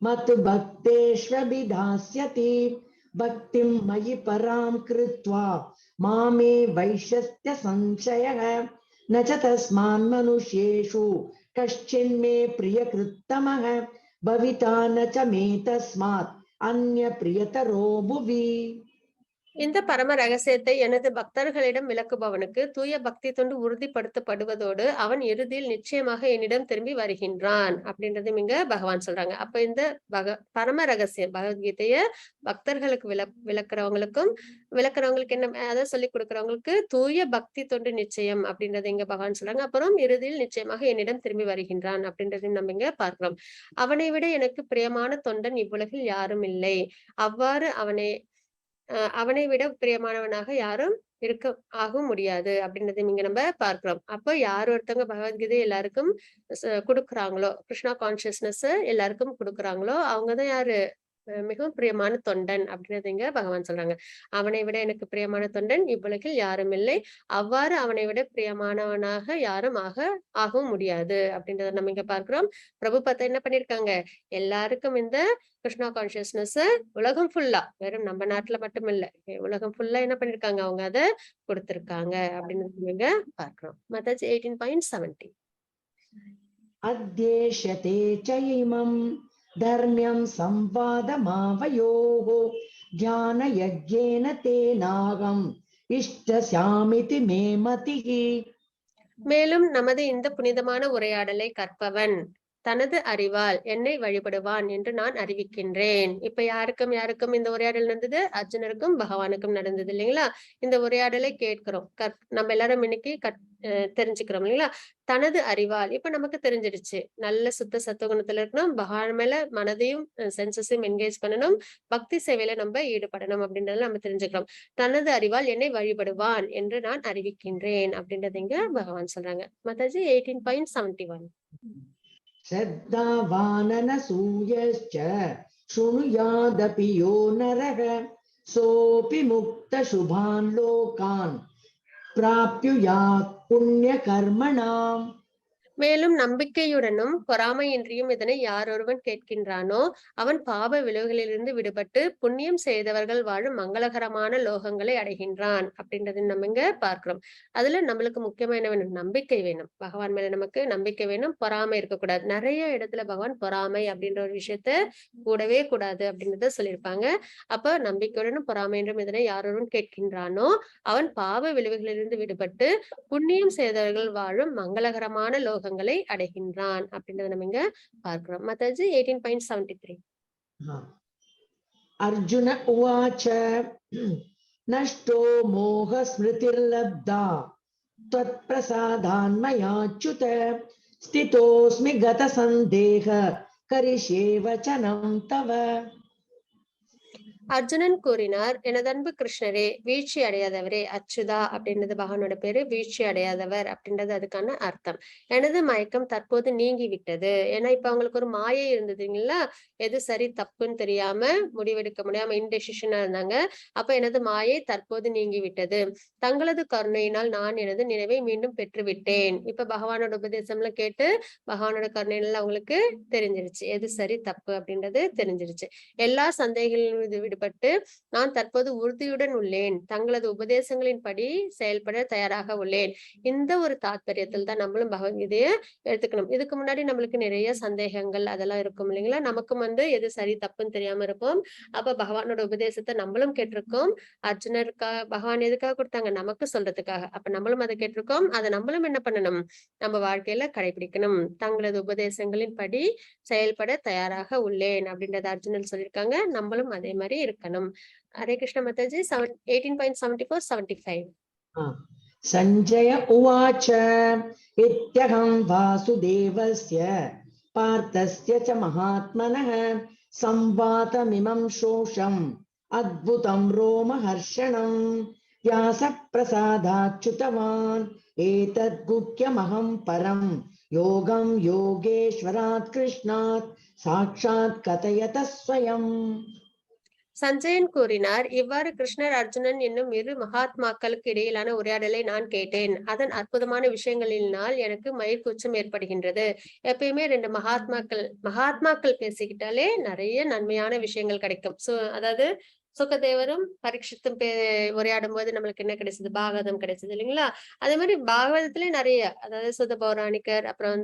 மத் பக்தேஷ்வபிதாஸ்யதி பக்திம் மயி பராம் கிருத்வா மாமே வைஷஸ்ய சம்சயः ந ச தஸ்மான் மனுஷ்யேஷு கஷ்சின்மே பிரியகிருத்தமः பவிதா ந ச மே தஸ்மாத் அன்ய பிரியதரோ புவி. இந்த பரம ரகசியத்தை எனது பக்தர்களிடம் விளக்குபவனுக்கு தூய பக்தி தொண்டு உறுதிப்படுத்தப்படுவதோடு அவன் இறுதியில் நிச்சயமாக என்னிடம் திரும்பி வருகின்றான் அப்படின்றதும் இங்க பகவான் சொல்றாங்க. அப்ப இந்த பரம ரகசியம் பகவத்கீதைய பக்தர்களுக்கு விளக்குறவங்களுக்கு என்ன, அதை சொல்லி கொடுக்கறவங்களுக்கு தூய பக்தி தொண்டு நிச்சயம் அப்படின்றத இங்க பகவான் சொல்றாங்க. அப்புறம் இறுதியில் நிச்சயமாக என்னிடம் திரும்பி வருகின்றான் அப்படின்றதையும் நம்ம இங்க பார்க்கிறோம். அவனை விட எனக்கு பிரியமான தொண்டன் இவ்வுலகில் யாரும் இல்லை. அவ்வாறு அவனை விட பிரியமானவனாக யாரும் ஆக முடியாது அப்படின்றத நீங்க நம்ம பார்க்கிறோம். அப்போ யார் ஒருத்தவங்க பகவத்கீதை எல்லாருக்கும் கொடுக்குறாங்களோ, கிருஷ்ணா கான்சியஸ்னஸ் எல்லாருக்கும் கொடுக்குறாங்களோ, அவங்கதான் யாரு, மிகவும் பிரியமான தொண்டன் அப்படின்றது இங்க பகவான் சொல்றாங்க. அவனை விட எனக்கு பிரியமான தொண்டன் இவ்வுலகில் யாரும் இல்லை. அவ்வாறு அவனை விட பிரியமானவனாக யாரும் ஆகவும் முடியாது அப்படின்றத நம்ம இங்க பார்க்கிறோம். பிரபுபாதா என்ன பண்ணிருக்காங்க, எல்லாருக்கும் இந்த கிருஷ்ணா கான்சியஸ்னஸ் உலகம் ஃபுல்லா, வெறும் நம்ம நாட்டுல மட்டும் இல்ல, உலகம் ஃபுல்லா என்ன பண்ணிருக்காங்க, அவங்க அத கொடுத்திருக்காங்க அப்படின்னு நீங்க பார்க்கிறோம். மத்தாச்சி 18.70. அத்யேஷதே ச இமம் தர்மியம் சம்வாதமாவயோः ஞான யஜ்ஞேன தேனாகம் இஷ்டஸ்யாமிதி மே மதிஹி. மேலும் நமது இந்த புனிதமான உரையாடலை கற்பவன் தனது அறிவால் என்னை வழிபடுவான் என்று நான் அறிவிக்கின்றேன். இப்ப யாருக்கும் இந்த உரையாடல் நடந்தது, அர்ஜுனருக்கும் பகவானுக்கும் நடந்தது இல்லைங்களா? இந்த உரையாடலை கேட்கிறோம், நம்ம எல்லாரும் இன்னைக்கு தெரிஞ்சுக்கிறோம் இல்லைங்களா? தனது அறிவால் இப்ப நமக்கு தெரிஞ்சிடுச்சு, நல்ல சுத்த சத்துவகுணத்துல இருக்கணும், பகவான் மேல மனதையும் சென்சஸையும் என்கேஜ் பண்ணணும், பக்தி சேவையில நம்ம ஈடுபடணும் அப்படின்றத நம்ம தெரிஞ்சுக்கிறோம். தனது அறிவால் என்னை வழிபடுவான் என்று நான் அறிவிக்கின்றேன் அப்படின்றது இங்க பகவான் சொல்றாங்க. மாதாஜி 18.71. श्रद्धावाननसूयश्च शृणुयादपि यो नरः सोऽपि मुक्तशुभान् लोकान् प्राप्नुयात् पुण्यकर्मणाम्. மேலும் நம்பிக்கையுடனும் பொறாமையின்றியும் இதனை யாரொருவன் கேட்கின்றானோ அவன் பாவ விளைவுகளிலிருந்து விடுபட்டு புண்ணியம் செய்தவர்கள் வாழும் மங்களகரமான லோகங்களை அடைகின்றான் அப்படின்றது நம்ம இங்க பார்க்கிறோம். அதுல நம்மளுக்கு முக்கியமா என்ன வேணும், நம்பிக்கை வேணும், பகவான் மேல நமக்கு நம்பிக்கை வேணும், பொறாமை இருக்கக்கூடாது. நிறைய இடத்துல பகவான் பொறாமை அப்படின்ற ஒரு விஷயத்த கூடவே கூடாது அப்படின்றத சொல்லியிருப்பாங்க. அப்ப நம்பிக்கையுடனும் பொறாமையின்றும் இதனை யாரொருவன் கேட்கின்றானோ அவன் பாவ விளைவுகளிலிருந்து விடுபட்டு புண்ணியம் செய்தவர்கள் வாழும் மங்களகரமான லோகங்களை அடைகின்றான் அப்படின்றத நம்ம இங்க பார்க்கிறோம். மாதாஜி 18.73. அர்ஜுன உவாச்ச நஷ்டோ மோக ஸ்மிருதிர்லப்தா த்வத் பிரசாதான்மயாச்யுத ஸ்திதோஸ்மி கத சந்தேக கரிஷ்யே வசனம் தவ. அர்ஜுனன் கூறினார், எனது அன்பு கிருஷ்ணரே, வீழ்ச்சி அடையாதவரே, அச்சுதா அப்படின்றது பகவானோட பேரு, வீழ்ச்சி அடையாதவர் அப்படின்றது அதுக்கான அர்த்தம். எனது மயக்கம் தற்போது நீங்கி விட்டது. ஏன்னா இப்ப அவங்களுக்கு ஒரு மாயை இருந்ததுங்களா, எது சரி தப்புன்னு தெரியாம முடிவெடுக்க முடியாம இன்டெசிஷனா இருந்தாங்க. அப்ப எனது மாயை தற்போது நீங்கி விட்டது. தங்களது கருணையினால் நான் எனது நினைவை மீண்டும் பெற்றுவிட்டேன். இப்ப பகவானோட உபதேசம்ல கேட்டு பகவானோட கருணையினால அவங்களுக்கு தெரிஞ்சிருச்சு, எது சரி தப்பு அப்படின்றது தெரிஞ்சிருச்சு. எல்லா சந்தேகங்களிலும் விடுபட்டு நான் தற்போது உறுதியுடன் உள்ளேன். தங்களது உபதேசங்களின் படி செயல்பட தயாராக உள்ளேன். இந்த ஒரு தாத்பரியத்தில் தான் நம்மளும் பகவத்கீதையை எடுத்துக்கணும். இதுக்கு முன்னாடி நம்மளுக்கு நிறைய சந்தேகங்கள் அதெல்லாம் இருக்கும் இல்லைங்களா? நமக்கும் எது சரி தப்புன்னு தெரியாம இருப்போம். அப்ப பகவானோட உபதேசத்தை நம்மளும் கேட்டிருக்கோம். அர்ஜுனருக்காக பகவான் எதுக்காக கொடுத்தாங்க, நமக்கு சொல்றதுக்காக. அப்ப நம்மளும் அதை கேட்டிருக்கோம். அதை நம்மளும் என்ன பண்ணணும், நம்ம வாழ்க்கையில கடைபிடிக்கணும். தங்களது உபதேசங்களின் படி செயல்பட தயாராக உள்ளேன் அப்படின்றத அர்ஜுனன் சொல்லியிருக்காங்க. நம்மளும் அதே மாதிரி இருக்கணும். ஹரே கிருஷ்ண மாதாஜி. 18.74-75. சஞ்சய உவாச்ச இத்யகம் வாசுதேவஸ்ய பார்த்தஸ்ய ச மகாத்மனः சம்வாதமிமம் சோஷம் அத்புதம் ரோமஹர்ஷணம் வியாச பிரசாதாச்சுதவான் ஏதத் குஹ்யமஹம் பரம் யோகம் யோகேஸ்வராத் கிருஷ்ணாத் சாக்ஷாத் கதயத ஸ்வயம். சஞ்சயன் கூறினார், இவ்வாறு கிருஷ்ணர் அர்ஜுனன் என்னும் இரு மகாத்மாக்களுக்கு இடையிலான உரையாடலை நான் கேட்டேன். அதன் அற்புதமான விஷயங்களினால் எனக்கு மயிர்கூச்சம் ஏற்படுகின்றது. எப்பயுமே ரெண்டு மகாத்மாக்கள் பேசிக்கிட்டாலே நிறைய நன்மையான விஷயங்கள் கிடைக்கும். அதாவது சுகதேவரும் பரீட்சித்தும் உரையாடும் போது நம்மளுக்கு என்ன கிடைச்சது, பாகவதம் கிடைச்சது இல்லைங்களா? அதே மாதிரி பாகவதத்திலே நிறைய, அதாவது சுத பௌராணிகர், அப்புறம்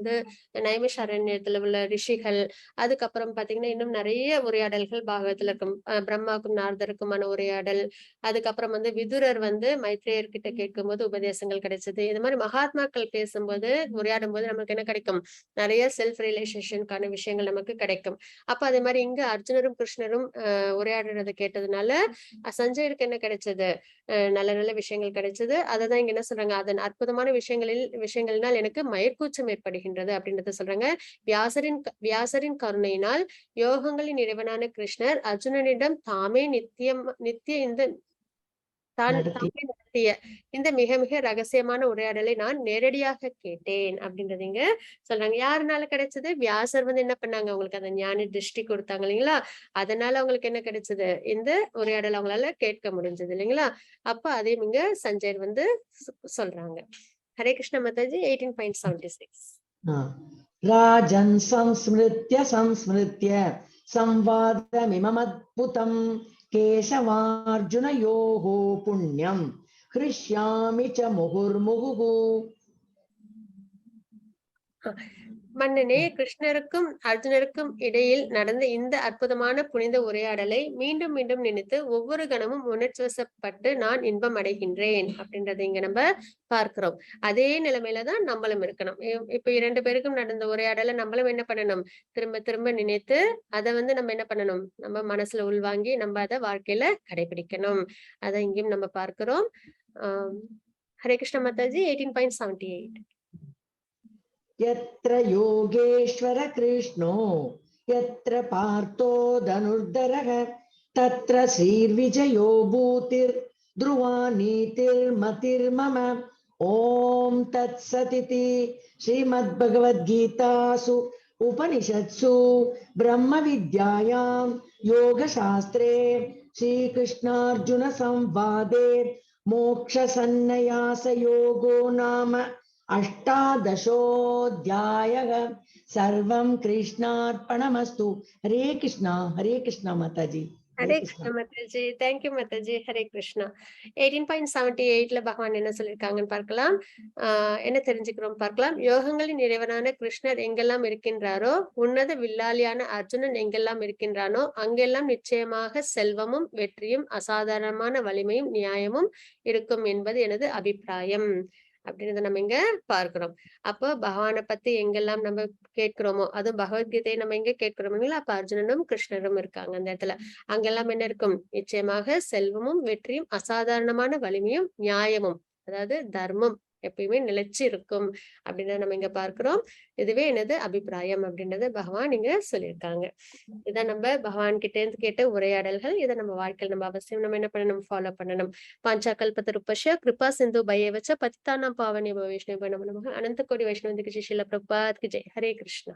நைமிஷாரண்யத்துல உள்ள ரிஷிகள், அதுக்கப்புறம் பாத்தீங்கன்னா இன்னும் நிறைய உரையாடல்கள் பாகவதத்துல இருக்கும். பிரம்மாவுக்கும் நாரதருக்குமான உரையாடல், அதுக்கப்புறம் விதுரர் மைத்ரேயர் கிட்ட கேட்கும் போது உபதேசங்கள் கிடைச்சது. இந்த மாதிரி மகாத்மாக்கள் பேசும்போது உரையாடும் போது நமக்கு என்ன கிடைக்கும், நிறைய செல்ஃப் ரியலைசேஷனுக்கான விஷயங்கள் நமக்கு கிடைக்கும். அப்ப அதே மாதிரி இங்க அர்ஜுனரும் கிருஷ்ணரும் உரையாடுறதை கேட்டதுனால சஞ்சயருக்கு என்ன கிடைச்சது, நல்ல நல்ல விஷயங்கள் கிடைச்சது. அததான் இங்க என்ன சொல்றாங்க, அதன் அற்புதமான விஷயங்களினால் எனக்கு மயிர்கூச்சம் ஏற்படுகின்றது அப்படின்றத சொல்றாங்க. வியாசரின் கருணையினால் யோகங்களின் இறைவனான கிருஷ்ணர் அர்ஜுனனிடம் தாமே நித்திய இந்த தாமே பற்றிய இந்த மிக மிக ரகசியமான உரையாடலை நான் நேரடியாக கேட்டேன் அப்படின்றது இங்க சொல்றாங்க. யாருனால கிடைச்சது? வியாசர் வந்து என்ன பண்ணாங்க? அவங்களுக்கு அந்த ஞான திருஷ்டி கொடுத்தாங்க இல்லைங்களா? அதனால அவங்களுக்கு என்ன கிடைச்சது? இந்த உரையாடல் அவங்களால கேட்க முடிஞ்சது இல்லைங்களா? அப்ப அதையும் இங்க சஞ்சயர் வந்து சொல்றாங்க. ஹரே கிருஷ்ண மாதாஜி 18.76. ராஜன் சம்ஸ்மிருத்ய சம்ஸ்மிருத்ய संवादमिममद्भुतं केशवार्जुनयोः पुण्यं हृष्यामि च मुहुर्मुहुः. மன்னனே, கிருஷ்ணருக்கும் அர்ஜுனருக்கும் இடையில் நடந்த இந்த அற்புதமான புனித உரையாடலை மீண்டும் மீண்டும் நினைத்து ஒவ்வொரு கணமும் உணர்ச்சிவசப்பட்டு நான் இன்பம் அடைகின்றேன் அப்படின்றத இங்க நம்ம பார்க்கிறோம். அதே நிலைமையில தான் நம்மளும் இருக்கணும். இப்ப 2 பேருக்கும் நடந்த உரையாடலை நம்மளும் என்ன பண்ணணும்? திரும்ப திரும்ப நினைத்து அதை வந்து நம்ம என்ன பண்ணணும்? நம்ம மனசுல உள்வாங்கி நம்ம அதை வாழ்க்கையில கடைபிடிக்கணும். அதை இங்கேயும் நம்ம பார்க்கிறோம். ஹரே கிருஷ்ண மாதாஜி 18.78. यत्र योगेश्वर कृष्णो यत्र पार्थो धनुर्धरः तत्र श्रीर्विजयो भूतिर्ध्रुवा नीतिर्मतिर्मम. ओम तत्सदिति श्रीमद्भगवद्गीतासु उपनिषत्सु ब्रह्म विद्यायां योगशास्त्रे श्रीकृष्णार्जुन संवादे मोक्षसन्न्यास योगो नाम अष्टादशोऽध्यायः. सर्वं कृष्णार्पणमस्तु. हरे कृष्णा माताजी. ஹரே கிருஷ்ண மாதாஜி. தேங்க்யூ மாதாஜி. ஹரே கிருஷ்ணா. 18.78ல பகவான் என்ன சொல்லியிருக்காங்கன்னு பார்க்கலாம். என்ன தெரிஞ்சுக்கிறோம் பார்க்கலாம். யோகங்களின் இறைவனான கிருஷ்ணர் எங்கெல்லாம் இருக்கின்றாரோ, உன்னத வில்லாளியான அர்ஜுனன் எங்கெல்லாம் இருக்கின்றானோ அங்கெல்லாம் நிச்சயமாக செல்வமும் வெற்றியும் அசாதாரணமான வலிமையும் நியாயமும் இருக்கும் என்பது எனது அபிப்பிராயம் அப்படின்றத நம்ம இங்க பார்க்கிறோம். அப்போ பகவானை பத்தி எங்கெல்லாம் நம்ம கேட்கிறோமோ, அதுவும் பகவத்கீதையை நம்ம எங்க கேட்கிறோம் இல்லைங்களா? அப்ப அர்ஜுனனும் கிருஷ்ணரும் இருக்காங்க அந்த இடத்துல. அங்கெல்லாம் என்ன இருக்கும்? நிச்சயமாக செல்வமும் வெற்றியும் அசாதாரணமான வலிமையும் நியாயமும், அதாவது தர்மம் எப்பயுமே நிலைச்சு இருக்கும் அப்படின்றத நம்ம இங்க பார்க்கிறோம். இதுவே எனது அபிப்பிராயம் அப்படின்றத பகவான் இங்க சொல்லியிருக்காங்க. இதான் நம்ம பகவான் கிட்ட இருந்து கேட்ட உரையாடல்கள். இதை நம்ம வாழ்க்கையில் நம்ம அவசியம் நம்ம என்ன பண்ணணும்? ஃபாலோ பண்ணணும். பாஞ்சாகல்பதருபஸ்ய கிருபா சிந்து பயவச்ச பதிதானாம் பாவனேப வைஷ்ணவ நமः. அனந்த கோடி வைஷ்ணவ திக்கு ஸ்ரீல பிரபுபாத் கி ஜெய். ஹரே கிருஷ்ணா.